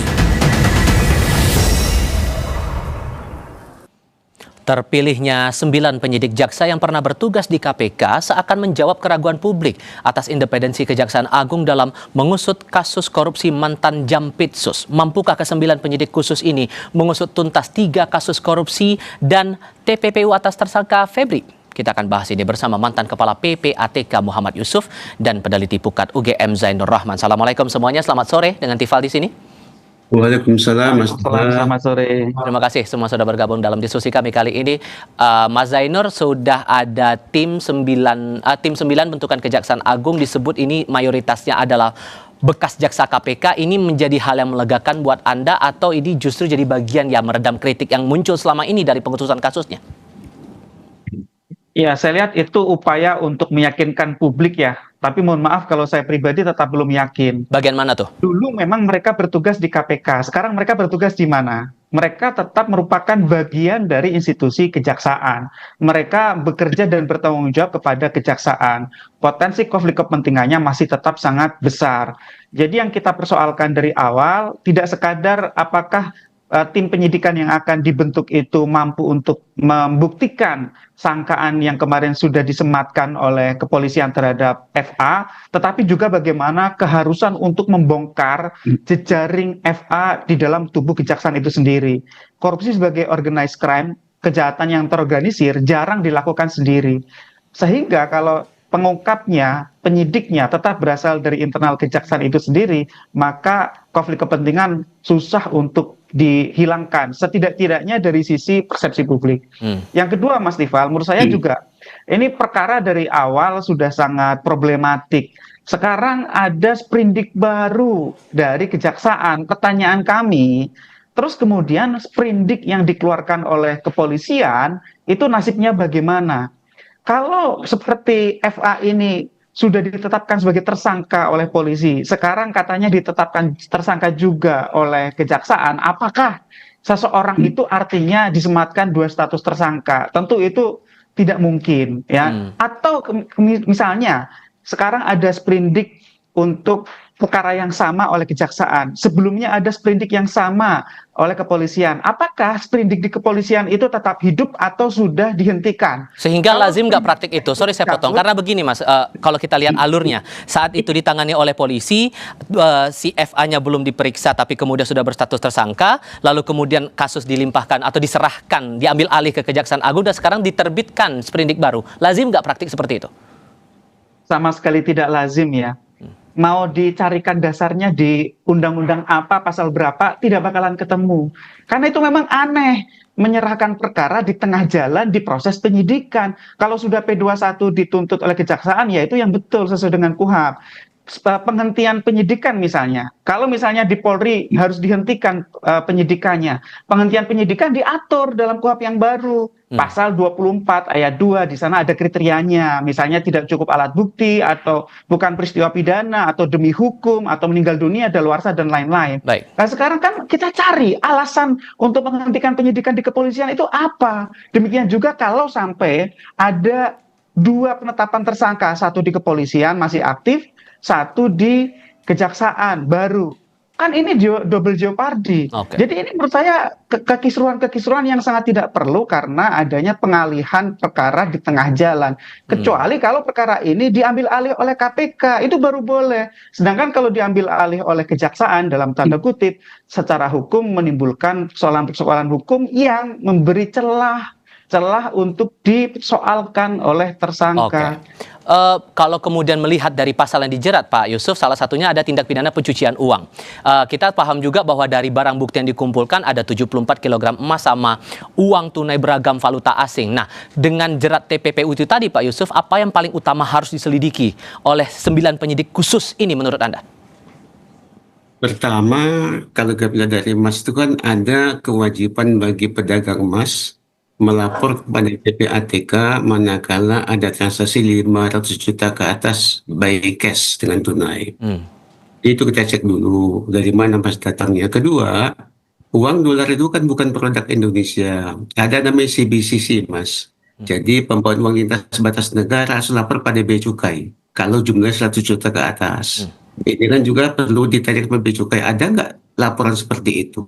Terpilihnya 9 penyidik jaksa yang pernah bertugas di KPK seakan menjawab keraguan publik atas independensi Kejaksaan Agung dalam mengusut kasus korupsi mantan Jampitsus. Mampukah ke-9 penyidik khusus ini mengusut tuntas 3 kasus korupsi dan TPPU atas tersangka Febri? Kita akan bahas ini bersama mantan Kepala PPATK Muhammad Yusuf dan peneliti Pukat UGM Zainur Rahman. Assalamualaikum semuanya, selamat sore dengan Tifal di sini. Waalaikumsalam Mas. Selamat sore. Terima kasih semua sudah bergabung dalam diskusi kami kali ini. Mas Zainur, sudah ada tim 9 bentukan Kejaksaan Agung, disebut ini mayoritasnya adalah bekas jaksa KPK. Ini menjadi hal yang melegakan buat Anda atau ini justru jadi bagian yang meredam kritik yang muncul selama ini dari pengusutan kasusnya? Ya, saya lihat itu upaya untuk meyakinkan publik ya. Tapi mohon maaf kalau saya pribadi tetap belum yakin. Bagian mana tuh? Dulu memang mereka bertugas di KPK. Sekarang mereka bertugas di mana? Mereka tetap merupakan bagian dari institusi kejaksaan. Mereka bekerja dan bertanggung jawab kepada kejaksaan. Potensi konflik kepentingannya masih tetap sangat besar. Jadi yang kita persoalkan dari awal tidak sekadar apakah tim penyidikan yang akan dibentuk itu mampu untuk membuktikan sangkaan yang kemarin sudah disematkan oleh kepolisian terhadap FA, tetapi juga bagaimana keharusan untuk membongkar jejaring FA di dalam tubuh kejaksaan itu sendiri. Korupsi sebagai organized crime, kejahatan yang terorganisir, jarang dilakukan sendiri. Sehingga kalau pengungkapnya, penyidiknya tetap berasal dari internal kejaksaan itu sendiri, maka konflik kepentingan susah untuk dihilangkan, setidak-tidaknya dari sisi persepsi publik. Yang kedua, Mas Tifal, menurut saya juga ini perkara dari awal sudah sangat problematik. Sekarang ada sprindik baru dari kejaksaan. Pertanyaan kami, terus kemudian sprindik yang dikeluarkan oleh kepolisian itu nasibnya bagaimana? Kalau seperti FA ini sudah ditetapkan sebagai tersangka oleh polisi, sekarang katanya ditetapkan tersangka juga oleh kejaksaan, apakah seseorang itu artinya disematkan dua status tersangka? Tentu itu tidak mungkin, ya. Atau misalnya sekarang ada sprindik untuk perkara yang sama oleh kejaksaan, sebelumnya ada sprindik yang sama oleh kepolisian. Apakah sprindik di kepolisian itu tetap hidup atau sudah dihentikan? Sehingga lazim nggak praktik itu? Sorry saya potong, karena begini Mas, kalau kita lihat alurnya, saat itu ditangani oleh polisi, si FA-nya belum diperiksa tapi kemudian sudah berstatus tersangka, lalu kemudian kasus dilimpahkan atau diserahkan, diambil alih ke Kejaksaan Agung, dan sekarang diterbitkan sprindik baru. Lazim nggak praktik seperti itu? Sama sekali tidak lazim, ya. Mau dicarikan dasarnya di undang-undang apa, pasal berapa, tidak bakalan ketemu. Karena itu memang aneh, menyerahkan perkara di tengah jalan di proses penyidikan. Kalau sudah P21 dituntut oleh kejaksaan, ya itu yang betul sesuai dengan KUHP. Penghentian penyidikan misalnya, kalau misalnya di Polri harus dihentikan penyidikannya, penghentian penyidikan diatur dalam KUHP yang baru, pasal 24 ayat 2, di sana ada kriterianya, misalnya tidak cukup alat bukti, atau bukan peristiwa pidana, atau demi hukum, atau meninggal dunia, daluarsa, dan lain-lain. Nah sekarang kan kita cari alasan untuk menghentikan penyidikan di kepolisian itu apa. Demikian juga kalau sampai ada dua penetapan tersangka, satu di kepolisian masih aktif, satu di kejaksaan baru, kan ini double jeopardy. Jadi ini menurut saya kekisruhan yang sangat tidak perlu karena adanya pengalihan perkara di tengah jalan. Kecuali kalau perkara ini diambil alih oleh KPK, itu baru boleh. Sedangkan kalau diambil alih oleh kejaksaan, dalam tanda kutip, secara hukum menimbulkan persoalan-persoalan hukum yang memberi celah untuk disoalkan oleh tersangka. Kalau kemudian melihat dari pasal yang dijerat, Pak Yusuf, salah satunya ada tindak pidana pencucian uang. Kita paham juga bahwa dari barang bukti yang dikumpulkan ada 74 kg emas sama uang tunai beragam valuta asing. Nah, dengan jerat TPPU itu tadi, Pak Yusuf, apa yang paling utama harus diselidiki oleh 9 penyidik khusus ini menurut Anda? Pertama, kalau kita dari emas itu kan ada kewajiban bagi pedagang emas melapor kepada PPATK manakala ada transaksi 500 juta ke atas by cash dengan tunai. Itu kita cek dulu dari mana mas datangnya. Kedua, uang dolar itu kan bukan produk Indonesia. Ada namanya CBCC, Mas. Jadi pembawaan uang lintas batas negara harus lapor pada Bea Cukai kalau jumlahnya 100 juta ke atas. Ini kan juga perlu ditanya ke Bea Cukai, ada nggak laporan seperti itu?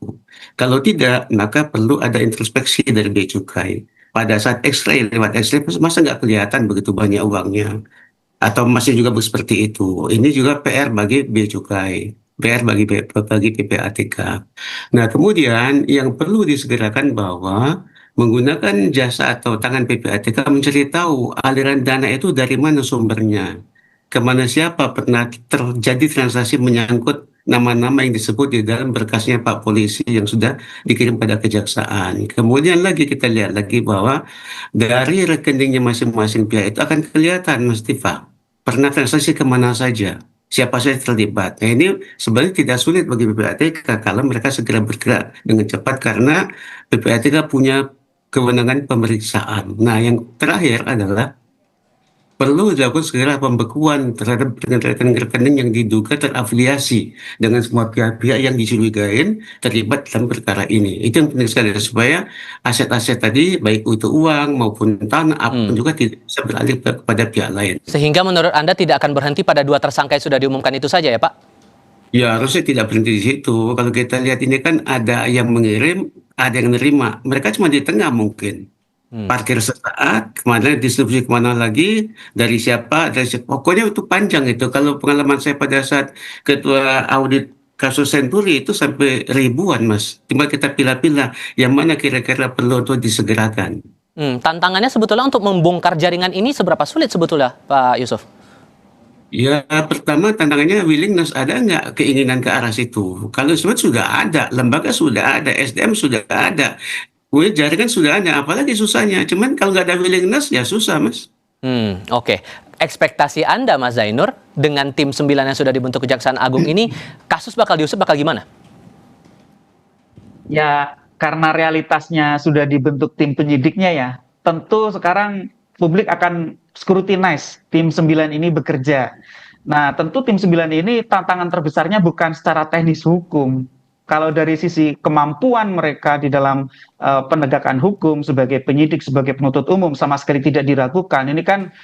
Kalau tidak, maka perlu ada introspeksi dari Bea Cukai. Pada saat X-ray, lewat X-ray, masa nggak kelihatan begitu banyak uangnya? Atau masih juga seperti itu? Ini juga PR bagi Bea Cukai, PR bagi PPATK. Nah, kemudian yang perlu disegerakan bahwa menggunakan jasa atau tangan PPATK mencari tahu aliran dana itu dari mana sumbernya. Kemana siapa pernah terjadi transaksi menyangkut nama-nama yang disebut di dalam berkasnya Pak Polisi yang sudah dikirim pada kejaksaan. Kemudian lagi kita lihat lagi bahwa dari rekeningnya masing-masing pihak itu akan kelihatan, Mas Tifa, pernah transaksi kemana saja, siapa saja terlibat. Nah ini sebenarnya tidak sulit bagi PPATK kalau mereka segera bergerak dengan cepat karena PPATK punya kewenangan pemeriksaan. Nah yang terakhir adalah perlu dilakukan segera pembekuan terhadap rekening-rekening yang diduga terafiliasi dengan semua pihak-pihak yang dicurigain terlibat dalam perkara ini. Itu yang penting sekali supaya aset-aset tadi baik itu uang maupun tanah apapun juga tidak bisa beralih kepada pihak lain. Sehingga menurut Anda tidak akan berhenti pada 2 tersangka yang sudah diumumkan itu saja ya Pak? Ya harusnya tidak berhenti di situ. Kalau kita lihat ini kan ada yang mengirim, ada yang menerima. Mereka cuma di tengah mungkin. Parkir sesaat, kemana distribusi kemana lagi, dari siapa, pokoknya itu panjang itu. Kalau pengalaman saya pada saat ketua audit kasus Senturi itu sampai ribuan Mas. Cuma kita pilih-pilih yang mana kira-kira perlu untuk disegerakan. Tantangannya sebetulnya untuk membongkar jaringan ini seberapa sulit sebetulnya, Pak Yusuf? Ya, pertama tantangannya willingness, ada nggak keinginan ke arah situ. Kalau sebenarnya sudah ada, lembaga sudah ada, SDM sudah ada, jaringan sudah ada, apalagi susahnya. Cuman kalau nggak ada willingness ya susah, Mas. Oke. Ekspektasi Anda, Mas Zainur, dengan tim 9 yang sudah dibentuk Kejaksaan Agung ini, kasus bakal diusut bakal gimana? Ya, karena realitasnya sudah dibentuk tim penyidiknya ya, tentu sekarang publik akan scrutinize tim 9 ini bekerja. Nah, tentu tim 9 ini tantangan terbesarnya bukan secara teknis hukum. Kalau dari sisi kemampuan mereka di dalam penegakan hukum sebagai penyidik, sebagai penuntut umum sama sekali tidak diragukan. Ini kan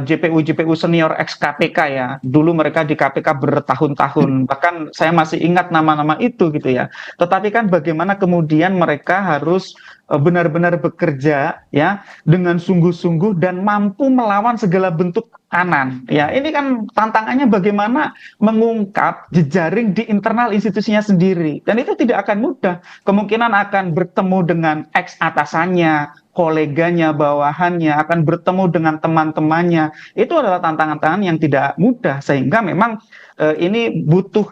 JPU senior ex KPK ya. Dulu mereka di KPK bertahun-tahun. Bahkan saya masih ingat nama-nama itu gitu ya. Tetapi kan bagaimana kemudian mereka harus benar-benar bekerja ya dengan sungguh-sungguh dan mampu melawan segala bentuk tekanan. Ya, ini kan tantangannya bagaimana mengungkap jejaring di internal institusinya sendiri. Dan itu tidak akan mudah. Kemungkinan akan bertemu dengan ex atasannya, koleganya, bawahannya, akan bertemu dengan teman-temannya. Itu adalah tantangan-tantangan yang tidak mudah, sehingga memang ini butuh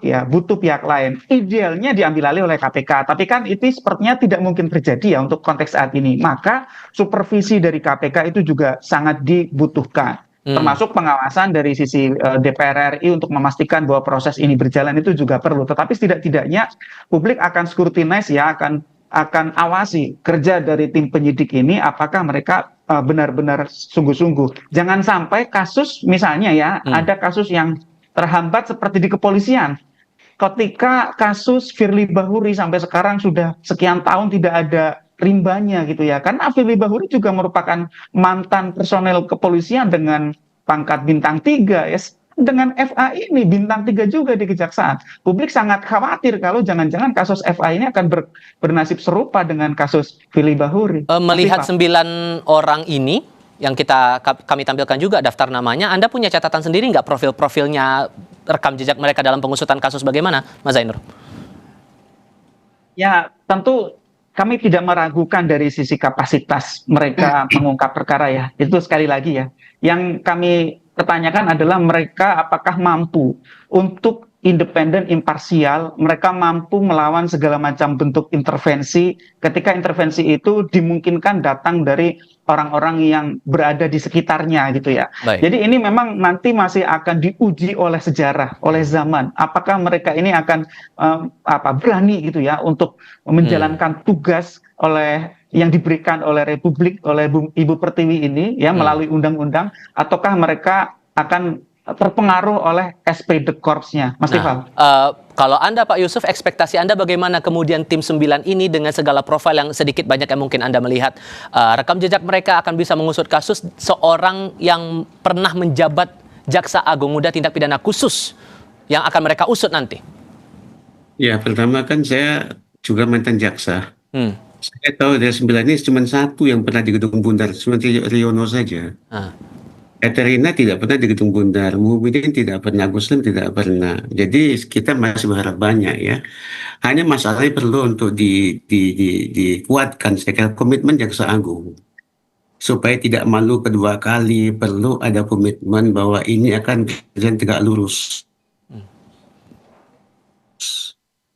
pihak lain. Idealnya diambil alih oleh KPK, tapi kan itu sepertinya tidak mungkin terjadi ya untuk konteks saat ini. Maka supervisi dari KPK itu juga sangat dibutuhkan. Termasuk pengawasan dari sisi DPR RI untuk memastikan bahwa proses ini berjalan itu juga perlu. Tetapi setidak-tidaknya publik akan scrutinize ya, akan awasi kerja dari tim penyidik ini, apakah mereka benar-benar sungguh-sungguh. Jangan sampai kasus misalnya ya, ada kasus yang terhambat seperti di kepolisian. Ketika kasus Firly Bahuri sampai sekarang sudah sekian tahun tidak ada rimbanya gitu ya. Karena Firly Bahuri juga merupakan mantan personel kepolisian dengan pangkat bintang 3 ya. Dengan FA ini bintang 3 juga di kejaksaan. Publik sangat khawatir kalau jangan-jangan kasus FA ini akan bernasib serupa dengan kasus Firly Bahuri. Melihat 9 orang ini yang kami tampilkan juga daftar namanya, Anda punya catatan sendiri nggak profil-profilnya, rekam jejak mereka dalam pengusutan kasus bagaimana, Mas Zainur? Ya, tentu kami tidak meragukan dari sisi kapasitas mereka mengungkap perkara ya. Itu sekali lagi ya. Yang kami pertanyakan adalah mereka apakah mampu untuk independen, imparsial, mereka mampu melawan segala macam bentuk intervensi ketika intervensi itu dimungkinkan datang dari orang-orang yang berada di sekitarnya gitu ya. Baik. Jadi ini memang nanti masih akan diuji oleh sejarah, oleh zaman. Apakah mereka ini akan berani gitu ya untuk menjalankan tugas yang diberikan oleh Republik, oleh Ibu Pertiwi ini ya melalui undang-undang, ataukah mereka akan terpengaruh oleh SPD Korpsnya, Mas Tifal? Kalau Anda, Pak Yusuf, ekspektasi Anda bagaimana kemudian tim 9 ini dengan segala profil yang sedikit banyak yang mungkin Anda melihat, rekam jejak mereka akan bisa mengusut kasus seorang yang pernah menjabat Jaksa Agung Muda Tindak Pidana Khusus yang akan mereka usut nanti? Ya, pertama kan saya juga mantan jaksa. Saya tahu dari 9 ini cuma satu yang pernah di Gedung Bundar, cuma Riono saja. Eterina tidak pernah di Gedung Bundar, Muhyiddin tidak pernah, Guslim tidak pernah. Jadi kita masih berharap banyak ya. Hanya masalahnya perlu untuk dikuatkan, saya kira komitmen Jaksa Agung. Supaya tidak malu kedua kali, perlu ada komitmen bahwa ini akan berjalan tegak lurus.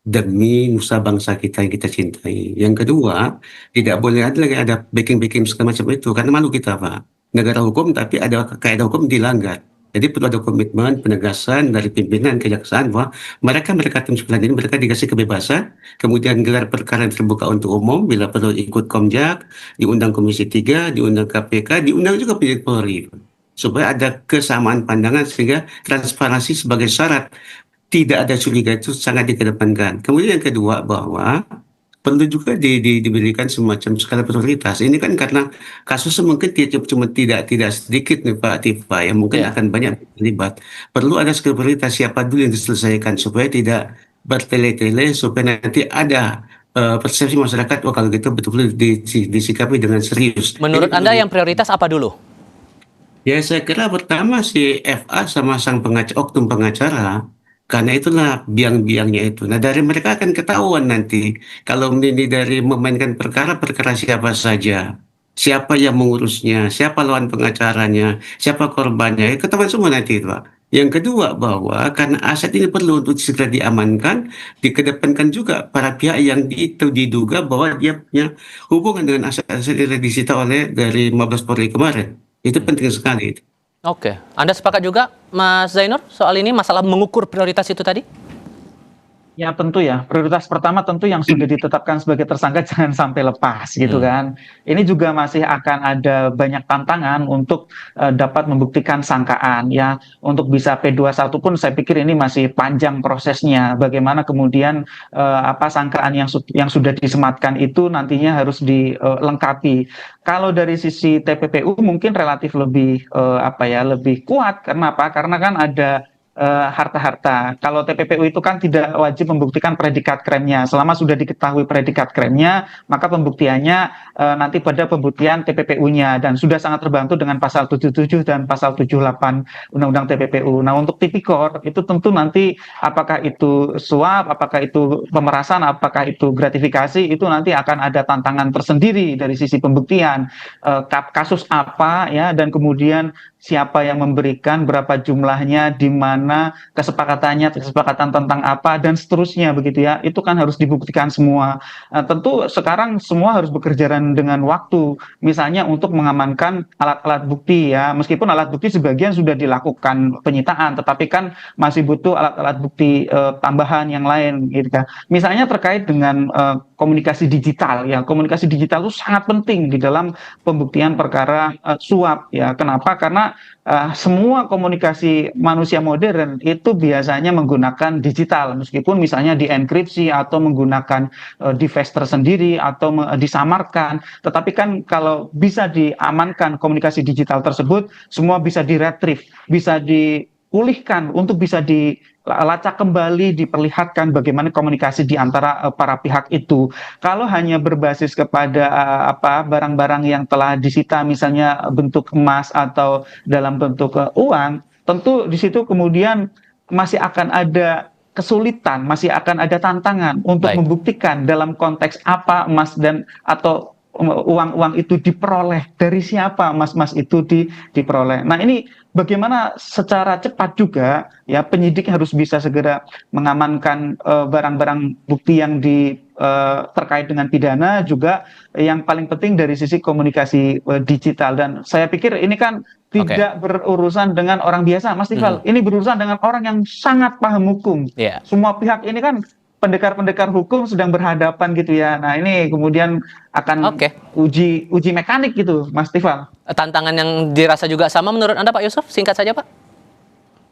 Demi nusa bangsa kita yang kita cintai. Yang kedua, tidak boleh ada lagi ada backing-backing segala macam itu, karena malu kita, Pak. Negara hukum tapi ada kaidah hukum dilanggar. Jadi perlu ada komitmen penegasan dari pimpinan kejaksaan bahwa mereka tim 9 ini mereka dikasih kebebasan, kemudian gelar perkara yang terbuka untuk umum, bila perlu ikut Komjak, diundang Komisi 3, diundang KPK, diundang juga penyidik Polri, supaya ada kesamaan pandangan sehingga transparansi sebagai syarat tidak ada curiga itu sangat dikedepankan. Kemudian yang kedua bahwa perlu juga diberikan semacam skala prioritas. Ini kan karena kasusnya mungkin cuma tidak sedikit nih Pak Tifa, yang mungkin akan banyak terlibat. Perlu ada skala prioritas siapa dulu yang diselesaikan supaya tidak bertele-tele, supaya nanti ada persepsi masyarakat, kalau gitu betul-betul disikapi dengan serius. Menurut Anda yang prioritas apa dulu? Ya saya kira pertama si FA sama sang oknum pengacara. Karena itulah biang-biangnya itu. Nah dari mereka akan ketahuan nanti kalau ini dari memainkan perkara siapa saja. siapa yang mengurusnya, siapa lawan pengacaranya, siapa korbannya, ketahuan semua nanti itu, Pak. Yang kedua, bahwa karena aset ini perlu untuk segera diamankan, dikedepankan juga para pihak yang diduga bahwa dia punya hubungan dengan aset-aset yang disita oleh dari Mabes Polri kemarin. Itu penting sekali. Oke, Anda sepakat juga, Mas Zainur, soal ini masalah mengukur prioritas itu tadi? Ya tentu ya, prioritas pertama tentu yang sudah ditetapkan sebagai tersangka jangan sampai lepas gitu kan. Ini juga masih akan ada banyak tantangan untuk dapat membuktikan sangkaan ya. Untuk bisa P21 pun saya pikir ini masih panjang prosesnya. Bagaimana kemudian apa sangkaan yang sudah disematkan itu nantinya harus dilengkapi. Kalau dari sisi TPPU mungkin relatif lebih lebih kuat. Karena apa? Karena kan ada harta-harta. Kalau TPPU itu kan tidak wajib membuktikan predikat krimnya. Selama sudah diketahui predikat krimnya, maka pembuktiannya nanti pada pembuktian TPPU-nya, dan sudah sangat terbantu dengan pasal 77 dan pasal 78 Undang-Undang TPPU. Nah, untuk tipikor itu tentu nanti apakah itu suap, apakah itu pemerasan, apakah itu gratifikasi, itu nanti akan ada tantangan tersendiri dari sisi pembuktian. Kasus apa ya, dan kemudian siapa yang memberikan, berapa jumlahnya, di mana kesepakatan tentang apa, dan seterusnya begitu ya. Itu kan harus dibuktikan semua. Tentu sekarang semua harus bekerja dengan waktu. Misalnya untuk mengamankan alat-alat bukti ya. Meskipun alat bukti sebagian sudah dilakukan penyitaan, tetapi kan masih butuh alat-alat bukti tambahan yang lain gitu kan. Misalnya terkait dengan komunikasi digital ya. Komunikasi digital itu sangat penting di dalam pembuktian perkara suap ya. Kenapa? Karena semua komunikasi manusia modern itu biasanya menggunakan digital, meskipun misalnya dienkripsi atau menggunakan device tersendiri atau disamarkan, tetapi kan kalau bisa diamankan komunikasi digital tersebut, semua bisa diretrieve, bisa dipulihkan untuk bisa dilacak kembali, diperlihatkan bagaimana komunikasi di antara para pihak itu. Kalau hanya berbasis kepada barang-barang yang telah disita, misalnya bentuk emas atau dalam bentuk uang, tentu di situ kemudian masih akan ada kesulitan, masih akan ada tantangan untuk membuktikan dalam konteks apa emas dan atau uang-uang itu diperoleh, dari siapa emas-emas itu diperoleh. Nah, ini bagaimana secara cepat juga ya penyidik harus bisa segera mengamankan barang-barang bukti yang terkait dengan pidana, juga yang paling penting dari sisi komunikasi digital. Dan saya pikir ini kan tidak berurusan dengan orang biasa, Mas Tifal. Ini berurusan dengan orang yang sangat paham hukum. Semua pihak ini kan pendekar-pendekar hukum sedang berhadapan gitu ya. Nah, ini kemudian akan uji mekanik gitu, Mas Tifal. Tantangan yang dirasa juga sama menurut Anda, Pak Yusuf? Singkat saja, Pak.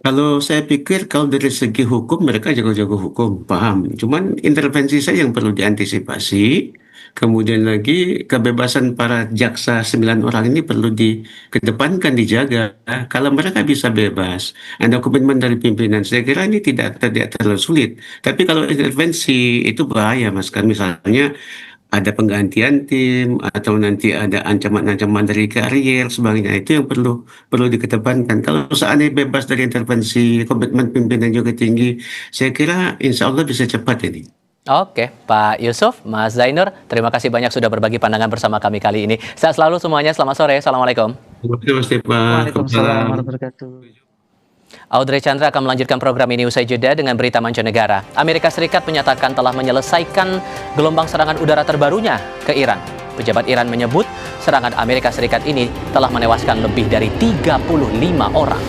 Kalau saya pikir kalau dari segi hukum mereka jago-jago hukum, paham. Cuman intervensi saya yang perlu diantisipasi. Kemudian lagi kebebasan para jaksa 9 orang ini perlu dikedepankan, dijaga. Kalau mereka bisa bebas, ada komitmen dari pimpinan, saya kira ini tidak terlalu sulit. Tapi kalau intervensi itu bahaya, Mas. Kan misalnya ada penggantian tim atau nanti ada ancaman-ancaman dari karier sebagainya, itu yang perlu dikedepankan. Kalau seandainya bebas dari intervensi, komitmen pimpinan juga tinggi, saya kira insya Allah bisa cepat ini. Oke, Pak Yusuf, Mas Zainur, terima kasih banyak sudah berbagi pandangan bersama kami kali ini. Sehat selalu semuanya, selamat sore, Assalamualaikum. Waalaikumsalam warahmatullahi wabarakatuh. Audrey Chandra akan melanjutkan program ini usai jeda dengan berita mancanegara. Amerika Serikat menyatakan telah menyelesaikan gelombang serangan udara terbarunya ke Iran. Pejabat Iran menyebut serangan Amerika Serikat ini telah menewaskan lebih dari 35 orang.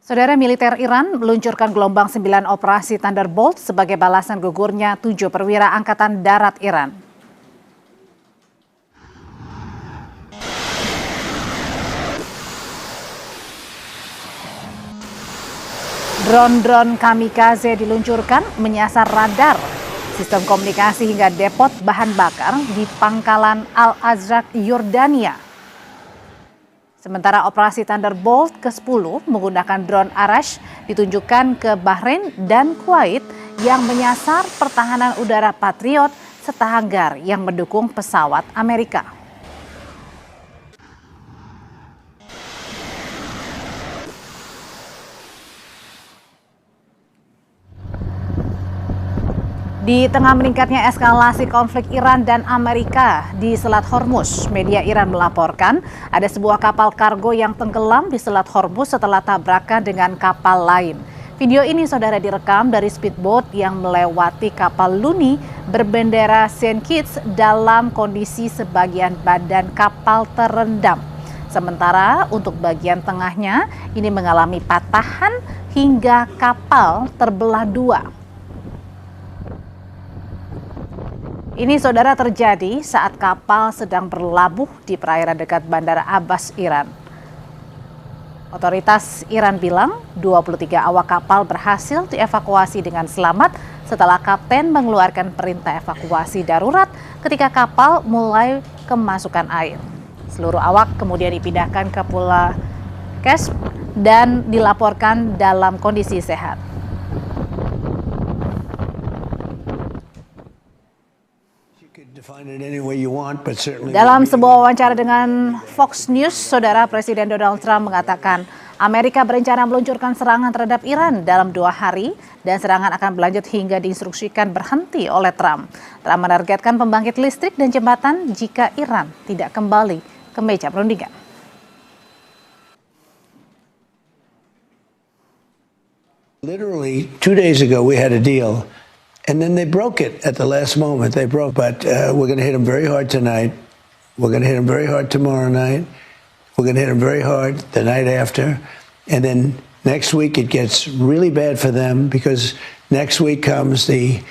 Saudara, militer Iran meluncurkan gelombang 9 operasi Thunderbolt sebagai balasan gugurnya 7 perwira Angkatan Darat Iran. Drone-drone kamikaze diluncurkan menyasar radar, sistem komunikasi hingga depot bahan bakar di pangkalan Al-Azraq, Yordania. Sementara operasi Thunderbolt ke-10 menggunakan drone Arash ditunjukkan ke Bahrain dan Kuwait yang menyasar pertahanan udara Patriot serta hanggar yang mendukung pesawat Amerika. Di tengah meningkatnya eskalasi konflik Iran dan Amerika di Selat Hormuz, media Iran melaporkan ada sebuah kapal kargo yang tenggelam di Selat Hormuz setelah tabrakan dengan kapal lain. Video ini saudara direkam dari speedboat yang melewati kapal Luni berbendera St. Kitts dalam kondisi sebagian badan kapal terendam. Sementara untuk bagian tengahnya ini mengalami patahan hingga kapal terbelah dua. Ini saudara terjadi saat kapal sedang berlabuh di perairan dekat Bandara Abbas, Iran. Otoritas Iran bilang 23 awak kapal berhasil dievakuasi dengan selamat setelah kapten mengeluarkan perintah evakuasi darurat ketika kapal mulai kemasukan air. Seluruh awak kemudian dipindahkan ke Pulau Kesp dan dilaporkan dalam kondisi sehat. Dalam sebuah wawancara dengan Fox News, saudara, Presiden Donald Trump mengatakan Amerika berencana meluncurkan serangan terhadap Iran dalam 2 hari dan serangan akan berlanjut hingga diinstruksikan berhenti oleh Trump. Trump menargetkan pembangkit listrik dan jembatan jika Iran tidak kembali ke meja perundingan. Literally 2 days ago we had a deal. And then they broke it at the last moment. They broke, but we're going to hit them very hard tonight. We're going to hit them very hard tomorrow night. We're going to hit them very hard the night after. And then next week it gets really bad for them because next week comes the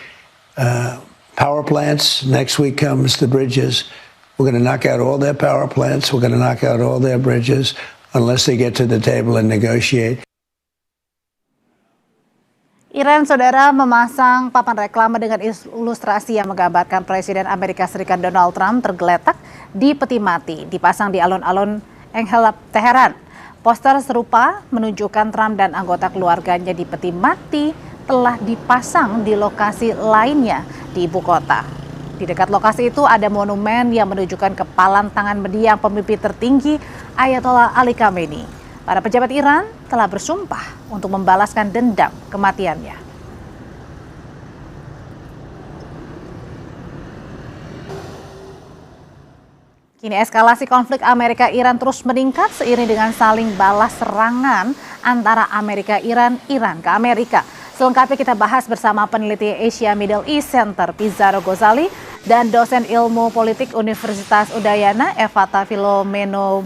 power plants. Next week comes the bridges. We're going to knock out all their power plants. We're going to knock out all their bridges unless they get to the table and negotiate. Iran, saudara, memasang papan reklame dengan ilustrasi yang menggambarkan Presiden Amerika Serikat Donald Trump tergeletak di peti mati, dipasang di alun-alun Engelab, Teheran. Poster serupa menunjukkan Trump dan anggota keluarganya di peti mati telah dipasang di lokasi lainnya di ibu kota. Di dekat lokasi itu ada monumen yang menunjukkan kepalan tangan mendiang pemimpin tertinggi Ayatollah Ali Khamenei. Para pejabat Iran telah bersumpah untuk membalaskan dendam kematiannya. Kini eskalasi konflik Amerika-Iran terus meningkat seiring dengan saling balas serangan antara Amerika-Iran, Iran ke Amerika. Selengkapnya kita bahas bersama peneliti Asia Middle East Center Pizarro Ghazali dan dosen ilmu politik Universitas Udayana Evata Filomeno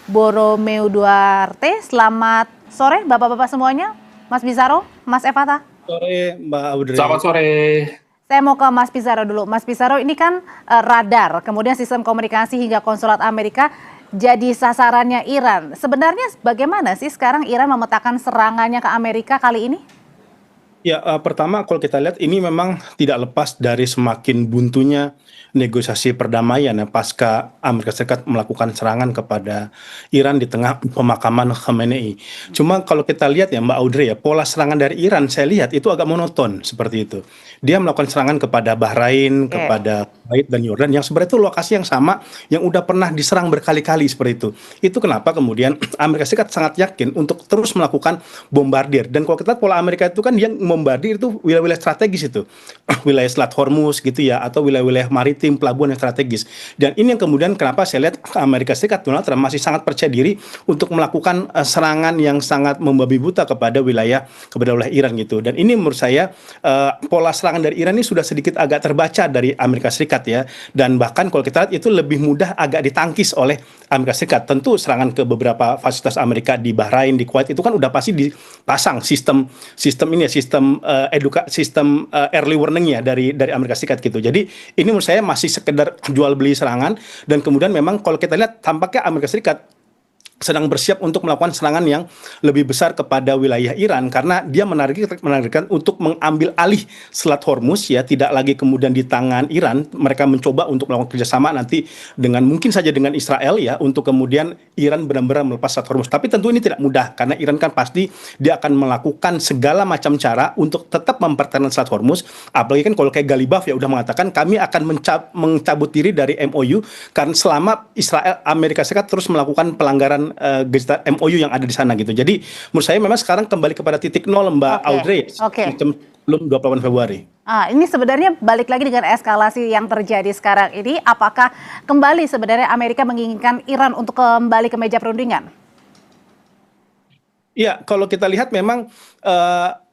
Borromeo Duarte. Selamat sore Bapak-Bapak semuanya, Mas Pizarro, Mas Evata. Sore Mbak Audrey. Selamat sore. Saya mau ke Mas Pizarro dulu. Mas Pizarro, ini kan radar, kemudian sistem komunikasi hingga konsulat Amerika jadi sasarannya Iran. Sebenarnya bagaimana sih sekarang Iran memetakan serangannya ke Amerika kali ini? Ya, pertama kalau kita lihat ini memang tidak lepas dari semakin buntunya negosiasi perdamaian ya, pasca Amerika Serikat melakukan serangan kepada Iran di tengah pemakaman Khamenei. Cuma kalau kita lihat ya Mbak Audrey ya, pola serangan dari Iran saya lihat itu agak monoton seperti itu. Dia melakukan serangan kepada Bahrain, kepada Kuwait dan Yordan yang sebenarnya itu lokasi yang sama yang udah pernah diserang berkali-kali seperti itu. Itu kenapa kemudian Amerika Serikat sangat yakin untuk terus melakukan bombardir. Dan kalau kita lihat pola Amerika itu kan dia membombardir itu wilayah-wilayah strategis itu, wilayah Selat Hormuz gitu ya, atau wilayah-wilayah maritim, pelabuhan yang strategis. Dan ini yang kemudian kenapa saya lihat Amerika Serikat, Donald Trump masih sangat percaya diri untuk melakukan serangan yang sangat membabi buta kepada wilayah Iran gitu. Dan ini menurut saya pola serangan dari Iran ini sudah sedikit agak terbaca dari Amerika Serikat ya. Dan bahkan kalau kita lihat itu lebih mudah agak ditangkis oleh Amerika Serikat. Tentu serangan ke beberapa fasilitas Amerika di Bahrain, di Kuwait itu kan udah pasti dipasang sistem early warning ya dari Amerika Serikat gitu. Jadi ini menurut saya masih sekedar jual beli serangan, dan kemudian memang kalau kita lihat tampaknya Amerika Serikat sedang bersiap untuk melakukan serangan yang lebih besar kepada wilayah Iran, karena dia menargetkan untuk mengambil alih Selat Hormuz ya, tidak lagi kemudian di tangan Iran. Mereka mencoba untuk melakukan kerjasama nanti mungkin saja dengan Israel ya, untuk kemudian Iran benar-benar melepas Selat Hormuz. Tapi tentu ini tidak mudah, karena Iran kan pasti dia akan melakukan segala macam cara untuk tetap mempertahankan Selat Hormuz. Apalagi kan kalau kayak Galibaf ya udah mengatakan kami akan mencabut diri dari MOU, karena selama Amerika Serikat terus melakukan pelanggaran MOU yang ada di sana gitu. Jadi menurut saya memang sekarang kembali kepada titik nol, Mbak Audrey, sebelum 28 Februari. Ini sebenarnya balik lagi dengan eskalasi yang terjadi sekarang ini, apakah kembali sebenarnya Amerika menginginkan Iran untuk kembali ke meja perundingan? Iya, kalau kita lihat memang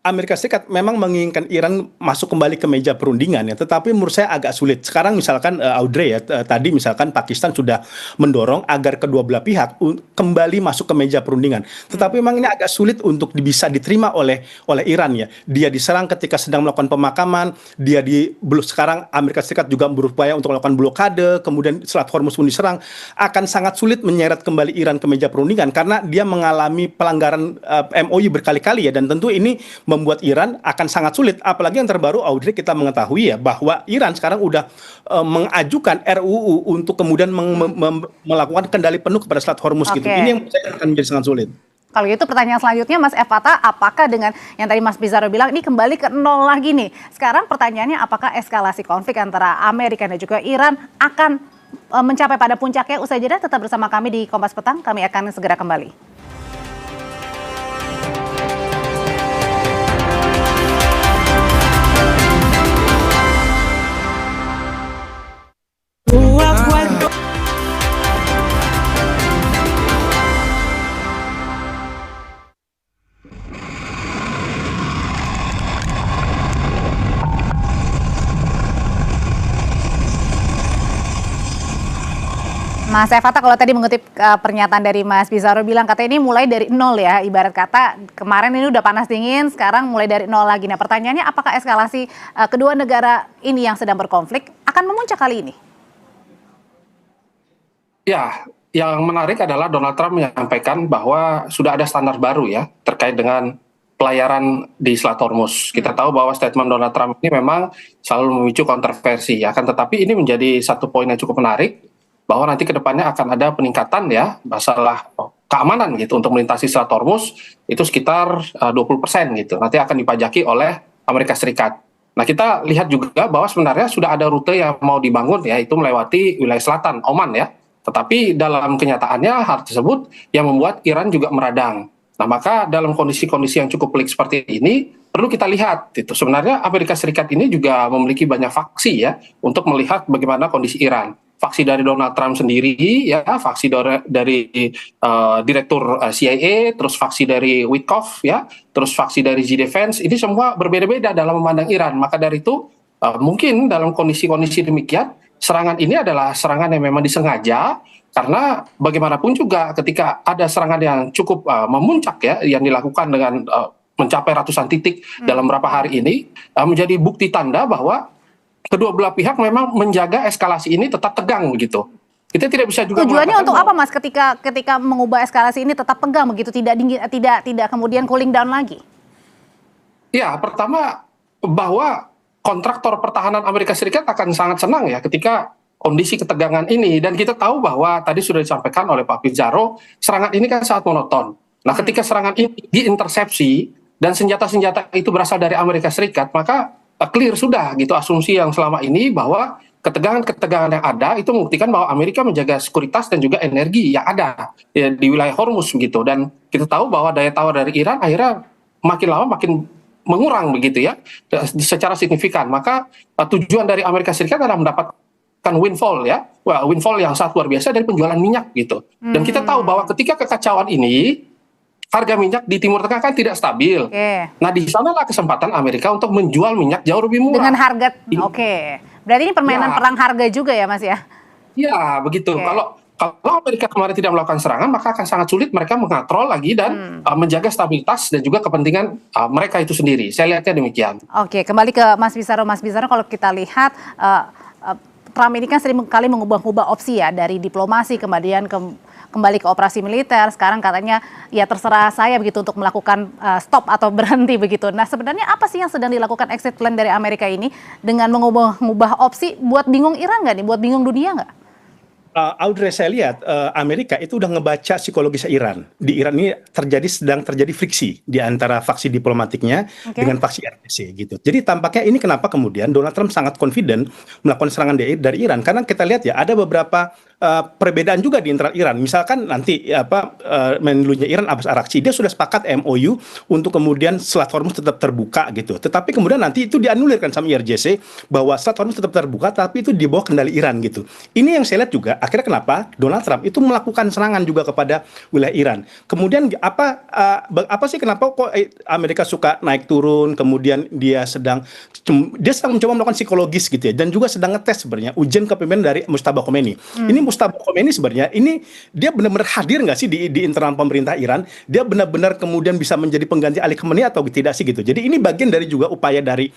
Amerika Serikat memang menginginkan Iran masuk kembali ke meja perundingan ya, tetapi menurut saya agak sulit. Sekarang misalkan Audrey ya, tadi misalkan Pakistan sudah mendorong agar kedua belah pihak kembali masuk ke meja perundingan. Tetapi memang ini agak sulit untuk bisa diterima oleh Iran ya. Dia diserang ketika sedang melakukan pemakaman, sekarang Amerika Serikat juga berupaya untuk melakukan blokade, kemudian Selat Hormuz pun diserang. Akan sangat sulit menyeret kembali Iran ke meja perundingan karena dia mengalami pelanggaran MOU berkali-kali ya, dan tentu ini membuat Iran akan sangat sulit. Apalagi yang terbaru, Audrey, kita mengetahui ya bahwa Iran sekarang udah mengajukan RUU untuk kemudian melakukan kendali penuh kepada Selat Hormuz gitu. Ini yang akan menjadi sangat sulit. Kalau gitu pertanyaan selanjutnya Mas Evata, apakah dengan yang tadi Mas Bizarro bilang ini kembali ke nol lagi nih? Sekarang pertanyaannya, apakah eskalasi konflik antara Amerika dan juga Iran akan mencapai pada puncaknya? Usai jeda, tetap bersama kami di Kompas Petang, kami akan segera kembali. Mas Evata, kalau tadi mengutip pernyataan dari Mas Bizarro bilang katanya ini mulai dari nol ya, ibarat kata kemarin ini udah panas dingin, sekarang mulai dari nol lagi. Nah pertanyaannya, apakah eskalasi kedua negara ini yang sedang berkonflik akan memuncak kali ini? Ya, yang menarik adalah Donald Trump menyampaikan bahwa sudah ada standar baru ya terkait dengan pelayaran di Selat Hormuz. Kita tahu bahwa statement Donald Trump ini memang selalu memicu kontroversi ya, kan, tetapi ini menjadi satu poin yang cukup menarik, bahwa nanti ke depannya akan ada peningkatan ya masalah keamanan gitu untuk melintasi Selat Hormuz itu sekitar 20% gitu. Nanti akan dipajaki oleh Amerika Serikat. Nah, kita lihat juga bahwa sebenarnya sudah ada rute yang mau dibangun ya, itu melewati wilayah selatan Oman ya. Tetapi dalam kenyataannya hal tersebut yang membuat Iran juga meradang. Nah, maka dalam kondisi-kondisi yang cukup pelik seperti ini perlu kita lihat itu. Sebenarnya Amerika Serikat ini juga memiliki banyak faksi ya untuk melihat bagaimana kondisi Iran. Faksi dari Donald Trump sendiri, ya, faksi dari direktur CIA, terus faksi dari Witkoff, ya, terus faksi dari Z-Defense, ini semua berbeda-beda dalam memandang Iran. Maka dari itu, mungkin dalam kondisi-kondisi demikian, serangan ini adalah serangan yang memang disengaja, karena bagaimanapun juga ketika ada serangan yang cukup memuncak, ya, yang dilakukan dengan mencapai ratusan titik dalam beberapa hari ini, menjadi bukti tanda bahwa kedua belah pihak memang menjaga eskalasi ini tetap tegang begitu. Kita tidak bisa juga. Tujuannya untuk apa, Mas? Ketika mengubah eskalasi ini tetap tegang begitu, tidak kemudian cooling down lagi? Ya, pertama bahwa kontraktor pertahanan Amerika Serikat akan sangat senang ya ketika kondisi ketegangan ini, dan kita tahu bahwa tadi sudah disampaikan oleh Pak Bizarro, serangan ini kan sangat monoton. Nah, ketika serangan ini diintersepsi dan senjata-senjata itu berasal dari Amerika Serikat, maka clear sudah gitu asumsi yang selama ini bahwa ketegangan-ketegangan yang ada itu membuktikan bahwa Amerika menjaga sekuritas dan juga energi yang ada ya, di wilayah Hormuz begitu. Dan kita tahu bahwa daya tawar dari Iran akhirnya makin lama makin mengurang begitu ya secara signifikan. Maka tujuan dari Amerika Serikat adalah mendapatkan windfall ya, windfall yang sangat luar biasa dari penjualan minyak gitu. Dan kita tahu bahwa ketika kekacauan ini harga minyak di Timur Tengah kan tidak stabil. Nah di sanalah kesempatan Amerika untuk menjual minyak jauh lebih murah. Dengan harga, berarti ini permainan perang harga juga ya Mas ya? Iya begitu. Kalau Amerika kemarin tidak melakukan serangan, maka akan sangat sulit mereka mengatrol lagi dan menjaga stabilitas dan juga kepentingan mereka itu sendiri. Saya lihatnya demikian. Oke, kembali ke Mas Bisaro. Mas Bisaro, kalau kita lihat Trump ini kan sering kali mengubah-ubah opsi ya, dari diplomasi kemudian kembali ke operasi militer. Sekarang katanya ya terserah saya begitu untuk melakukan stop atau berhenti begitu. Nah sebenarnya apa sih yang sedang dilakukan exit plan dari Amerika ini dengan mengubah opsi, buat bingung Iran nggak nih, buat bingung dunia nggak? Audrey, saya lihat Amerika itu udah ngebaca psikologis Iran. Di Iran ini sedang terjadi friksi di antara faksi diplomatiknya dengan faksi RTC gitu. Jadi tampaknya ini kenapa kemudian Donald Trump sangat confident melakukan serangan dari Iran, karena kita lihat ya ada beberapa perbedaan juga di internal Iran. Misalkan nanti menlunya Iran Abbas Araghchi, dia sudah sepakat MOU untuk kemudian Selat Hormuz tetap terbuka gitu. Tetapi kemudian nanti itu dianulirkan sama IRGC bahwa Selat Hormuz tetap terbuka tapi itu di bawah kendali Iran gitu. Ini yang saya lihat juga akhirnya kenapa Donald Trump itu melakukan serangan juga kepada wilayah Iran. Kemudian apa sih kenapa kok Amerika suka naik turun, kemudian dia sedang mencoba melakukan psikologis gitu ya, dan juga sedang ngetes sebenarnya ujian kepemimpinan dari Mujtaba Khomeini. Ini Mujtaba Khomeini sebenarnya ini dia benar-benar hadir nggak sih di internal pemerintah Iran? Dia benar-benar kemudian bisa menjadi pengganti Ali Khamenei atau tidak sih gitu. Jadi ini bagian dari juga upaya dari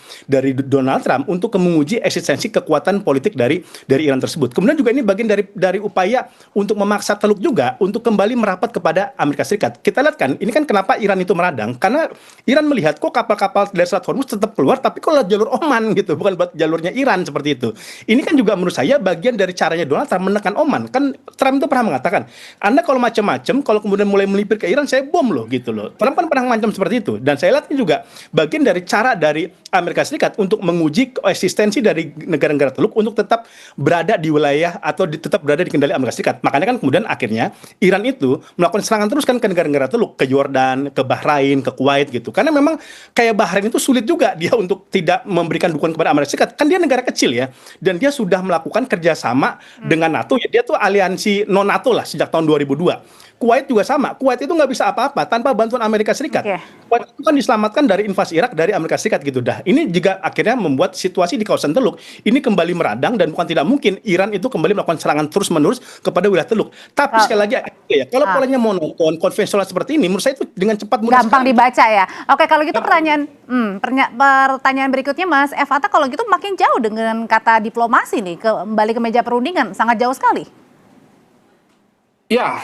Donald Trump untuk menguji eksistensi kekuatan politik dari Iran tersebut. Kemudian juga ini bagian dari upaya untuk memaksa Teluk juga untuk kembali merapat kepada Amerika Serikat. Kita lihat kan, ini kan kenapa Iran itu meradang, karena Iran melihat kok kapal-kapal dari Selat Hormuz tetap keluar, tapi kok lewat jalur Oman gitu, bukan buat jalurnya Iran seperti itu. Ini kan juga menurut saya bagian dari caranya Donald Trump menekan Oman. Kan Trump itu pernah mengatakan, Anda kalau macam-macam, kalau kemudian mulai melipir ke Iran, saya bom loh gitu loh. Trump kan pernah macam seperti itu. Dan saya lihat ini juga bagian dari cara dari Amerika Serikat untuk menguji eksistensi dari negara-negara Teluk untuk tetap berada di wilayah atau tetap berada di kendali Amerika Serikat. Makanya kan kemudian akhirnya Iran itu melakukan serangan terus kan ke negara-negara Teluk, ke Yordan, ke Bahrain, ke Kuwait gitu. Karena memang kayak Bahrain itu sulit juga dia untuk tidak memberikan dukungan kepada Amerika Serikat. Kan dia negara kecil ya, dan dia sudah melakukan kerjasama dengan NATO. Ya, dia tuh aliansi non NATO lah sejak tahun 2002. Kuwait juga sama. Kuwait itu nggak bisa apa-apa tanpa bantuan Amerika Serikat. Kuwait itu kan diselamatkan dari invasi Irak dari Amerika Serikat gitu dah. Ini juga akhirnya membuat situasi di kawasan Teluk ini kembali meradang, dan bukan tidak mungkin Iran itu kembali melakukan serangan terus-menerus kepada wilayah Teluk. Tapi sekali lagi ya, kalau polanya monoton, konvensional seperti ini, menurut saya itu dengan cepat mudah gampang dibaca ya. Oke, kalau gitu pertanyaan berikutnya Mas Efata, kalau gitu makin jauh dengan kata diplomasi nih, kembali ke meja perundingan, sangat jauh sekali. Ya,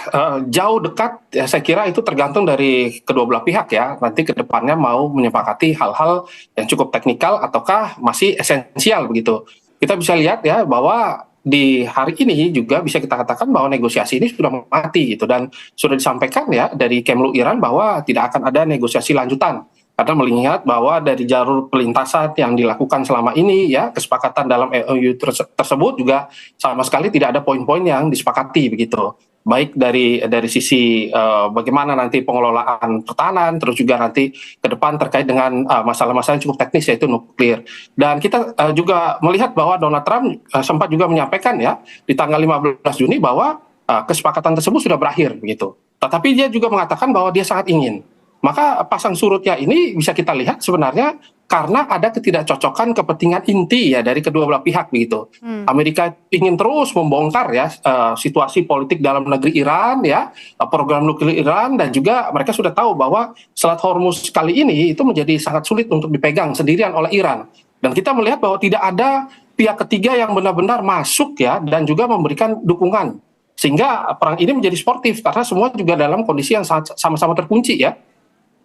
jauh dekat, ya, saya kira itu tergantung dari kedua belah pihak ya. Nanti ke depannya mau menyepakati hal-hal yang cukup teknikal ataukah masih esensial begitu. Kita bisa lihat ya bahwa di hari ini juga bisa kita katakan bahwa negosiasi ini sudah mati gitu, dan sudah disampaikan ya dari Kemlu Iran bahwa tidak akan ada negosiasi lanjutan. Karena melihat bahwa dari jalur pelintasan yang dilakukan selama ini ya, kesepakatan dalam MOU tersebut juga sama sekali tidak ada poin-poin yang disepakati begitu. Baik dari sisi bagaimana nanti pengelolaan pertahanan, terus juga nanti ke depan terkait dengan masalah-masalah yang cukup teknis yaitu nuklir. Dan kita juga melihat bahwa Donald Trump sempat juga menyampaikan ya di tanggal 15 Juni bahwa kesepakatan tersebut sudah berakhir begitu. Tetapi dia juga mengatakan bahwa dia sangat ingin. Maka pasang surutnya ini bisa kita lihat sebenarnya karena ada ketidakcocokan kepentingan inti ya dari kedua belah pihak begitu. Amerika ingin terus membongkar ya situasi politik dalam negeri Iran ya, program nuklir Iran, dan juga mereka sudah tahu bahwa Selat Hormuz kali ini itu menjadi sangat sulit untuk dipegang sendirian oleh Iran. Dan kita melihat bahwa tidak ada pihak ketiga yang benar-benar masuk ya dan juga memberikan dukungan. Sehingga perang ini menjadi sportif karena semua juga dalam kondisi yang sama-sama terkunci ya.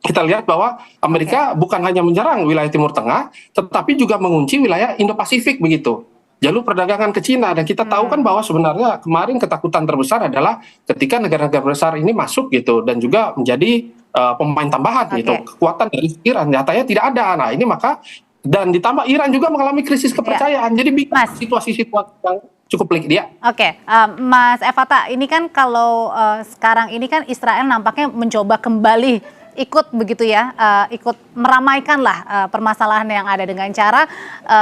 Kita lihat bahwa Amerika bukan hanya menyerang wilayah Timur Tengah, tetapi juga mengunci wilayah Indo-Pasifik begitu. Jalur perdagangan ke Cina, dan kita tahu kan bahwa sebenarnya kemarin ketakutan terbesar adalah ketika negara-negara besar ini masuk gitu dan juga menjadi pemain tambahan gitu. Kekuatan dari Iran nyatanya tidak ada. Nah ini maka, dan ditambah Iran juga mengalami krisis kepercayaan. Jadi situasi-situasi yang cukup pelik dia. Oke, Mas Efata, ini kan kalau sekarang ini kan Israel nampaknya mencoba kembali ikut begitu ya, ikut meramaikan lah permasalahan yang ada dengan cara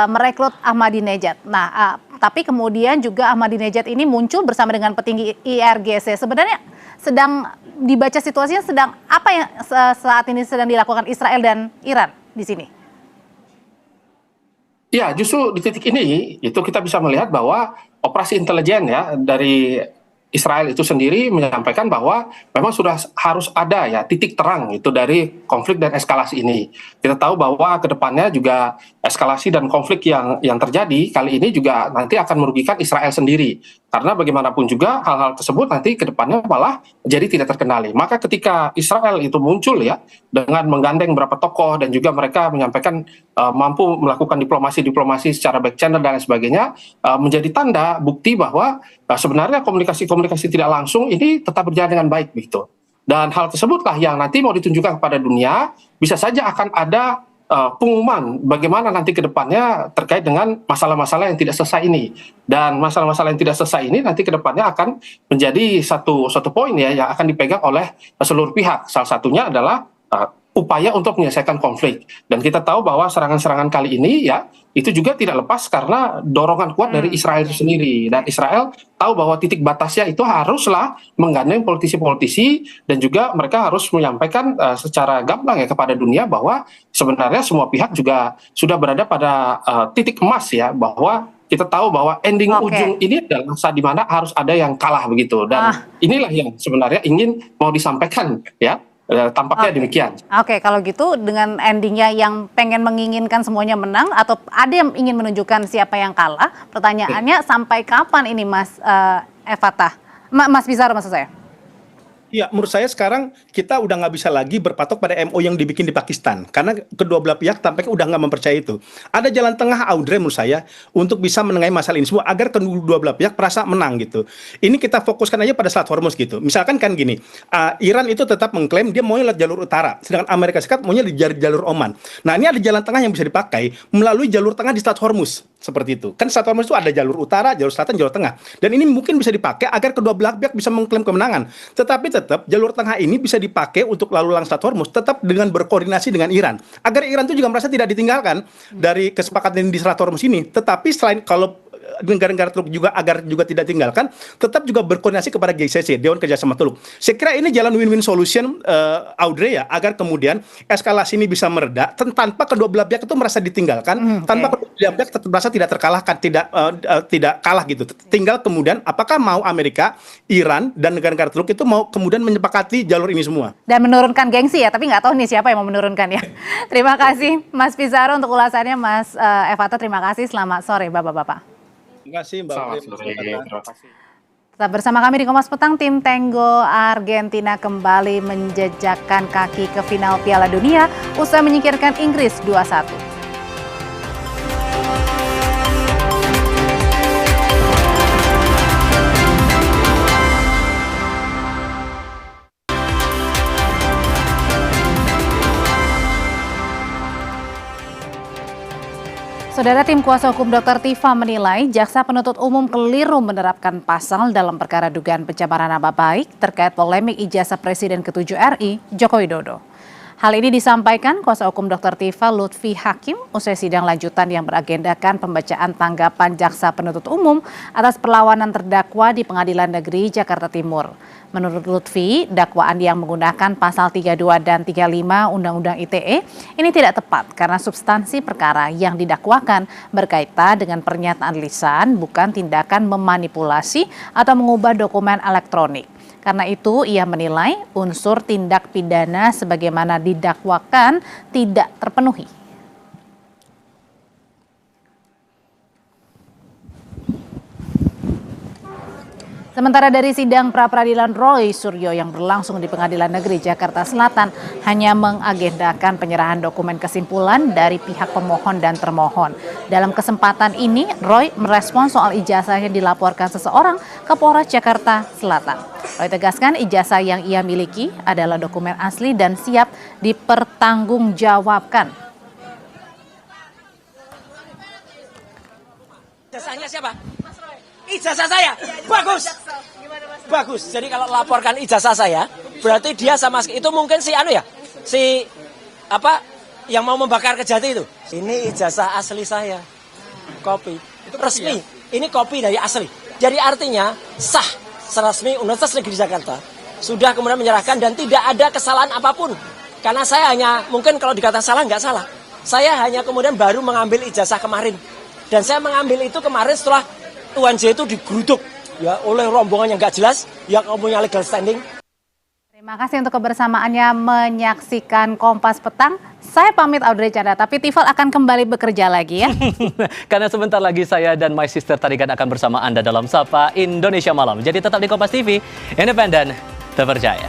merekrut Ahmadinejad. Nah, tapi kemudian juga Ahmadinejad ini muncul bersama dengan petinggi IRGC. Sebenarnya sedang dibaca situasinya sedang apa yang saat ini sedang dilakukan Israel dan Iran di sini? Ya, justru di titik ini itu kita bisa melihat bahwa operasi intelijen ya dari Israel itu sendiri menyampaikan bahwa memang sudah harus ada ya titik terang itu dari konflik dan eskalasi ini. Kita tahu bahwa ke depannya juga eskalasi dan konflik yang terjadi kali ini juga nanti akan merugikan Israel sendiri. Karena bagaimanapun juga hal-hal tersebut nanti ke depannya malah jadi tidak terkendali. Maka ketika Israel itu muncul ya dengan menggandeng beberapa tokoh dan juga mereka menyampaikan mampu melakukan diplomasi secara back channel dan lain sebagainya, menjadi tanda bukti bahwa sebenarnya komunikasi tidak langsung ini tetap berjalan dengan baik begitu. Dan hal tersebutlah yang nanti mau ditunjukkan kepada dunia, bisa saja akan ada pengumuman bagaimana nanti ke depannya terkait dengan masalah-masalah yang tidak selesai ini. Dan masalah-masalah yang tidak selesai ini nanti ke depannya akan menjadi satu poin ya yang akan dipegang oleh seluruh pihak. Salah satunya adalah upaya untuk menyelesaikan konflik. Dan kita tahu bahwa serangan-serangan kali ini ya itu juga tidak lepas karena dorongan kuat dari Israel itu sendiri. Dan Israel tahu bahwa titik batasnya itu haruslah menggandeng politisi-politisi dan juga mereka harus menyampaikan secara gamblang ya kepada dunia bahwa sebenarnya semua pihak juga sudah berada pada titik emas ya, bahwa kita tahu bahwa ending ujung ini adalah saat dimana harus ada yang kalah begitu. Dan inilah yang sebenarnya ingin mau disampaikan ya. Tampaknya demikian. Oke, kalau gitu dengan endingnya yang pengen menginginkan semuanya menang atau ada yang ingin menunjukkan siapa yang kalah, pertanyaannya sampai kapan ini Mas Efatah? Mas Bizarro maksud saya? Ya, menurut saya sekarang kita udah nggak bisa lagi berpatok pada MO yang dibikin di Pakistan. Karena kedua belah pihak tampaknya udah nggak mempercayai itu. Ada jalan tengah, Audrey, menurut saya, untuk bisa menengahi masalah ini semua agar kedua belah pihak merasa menang gitu. Ini kita fokuskan aja pada Selat Hormuz gitu. Misalkan kan gini, Iran itu tetap mengklaim dia maunya lewat jalur utara, sedangkan Amerika Serikat maunya di jalur Oman. Nah, ini ada jalan tengah yang bisa dipakai melalui jalur tengah di Selat Hormuz. Seperti itu. Kan Selat Hormuz itu ada jalur utara, jalur selatan, jalur tengah. Dan ini mungkin bisa dipakai agar kedua belah pihak bisa mengklaim kemenangan. Tetapi tetap jalur tengah ini bisa dipakai untuk lalu lalang Selat Hormuz tetap dengan berkoordinasi dengan Iran. Agar Iran itu juga merasa tidak ditinggalkan dari kesepakatan di Selat Hormuz ini. Tetapi selain kalau negara-negara Teluk juga agar juga tidak tinggalkan, tetap juga berkoordinasi kepada GCC, Dewan Kerjasama Teluk. Saya kira ini jalan win-win solution, Audrey ya, agar kemudian eskalasi ini bisa mereda tanpa kedua belah pihak itu merasa ditinggalkan, tanpa kedua belah pihak tetap merasa tidak terkalahkan, tidak kalah gitu. Tinggal kemudian apakah mau Amerika, Iran dan negara-negara Teluk itu mau kemudian menyepakati jalur ini semua. Dan menurunkan gengsi ya, tapi nggak tahu nih siapa yang mau menurunkan ya. Terima kasih Mas Bizarro untuk ulasannya, Mas Efatah. Terima kasih. Selamat sore Bapak-bapak. Terima kasih Mbak. Tetap bersama kami di Kompas Petang. Tim Tango Argentina kembali menjejakkan kaki ke final Piala Dunia usai menyingkirkan Inggris 2-1. Saudara, tim kuasa hukum Dr. Tifa menilai jaksa penuntut umum keliru menerapkan pasal dalam perkara dugaan pencemaran nama baik terkait polemik ijazah Presiden ke-7 RI, Joko Widodo. Hal ini disampaikan kuasa hukum Dr. Tifa Lutfi Hakim usai sidang lanjutan yang beragendakan pembacaan tanggapan jaksa penuntut umum atas perlawanan terdakwa di Pengadilan Negeri Jakarta Timur. Menurut Lutfi, dakwaan yang menggunakan pasal 32 dan 35 Undang-Undang ITE ini tidak tepat karena substansi perkara yang didakwakan berkaitan dengan pernyataan lisan, bukan tindakan memanipulasi atau mengubah dokumen elektronik. Karena itu, ia menilai unsur tindak pidana sebagaimana didakwakan tidak terpenuhi. Sementara dari sidang pra-peradilan Roy Suryo yang berlangsung di Pengadilan Negeri Jakarta Selatan hanya mengagendakan penyerahan dokumen kesimpulan dari pihak pemohon dan termohon. Dalam kesempatan ini, Roy merespon soal ijazah yang dilaporkan seseorang ke Polres Jakarta Selatan. Roy tegaskan ijazah yang ia miliki adalah dokumen asli dan siap dipertanggungjawabkan. Ijazahnya siapa? Ijazah saya, bagus, bagus. Jadi kalau laporkan ijazah saya, berarti dia sama itu mungkin si anu ya, si yang mau membakar Kejati itu. Ini ijazah asli saya. Kopi. Itu resmi. Ini kopi dari asli. Jadi artinya sah resmi Universitas Negeri Jakarta sudah kemudian menyerahkan dan tidak ada kesalahan apapun. Karena saya hanya mungkin kalau dikatakan salah nggak salah. Saya hanya kemudian baru mengambil ijazah kemarin. Dan saya mengambil itu kemarin setelah UNJ itu digeruduk ya oleh rombongan yang nggak jelas yang punya legal standing. Terima kasih untuk kebersamaannya menyaksikan Kompas Petang. Saya pamit Audrey Chandra, tapi Tifal akan kembali bekerja lagi ya. Karena sebentar lagi saya dan my sister Tarigan akan bersama Anda dalam Sapa Indonesia Malam. Jadi tetap di Kompas TV, independen, terpercaya.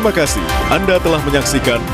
Terima kasih Anda telah menyaksikan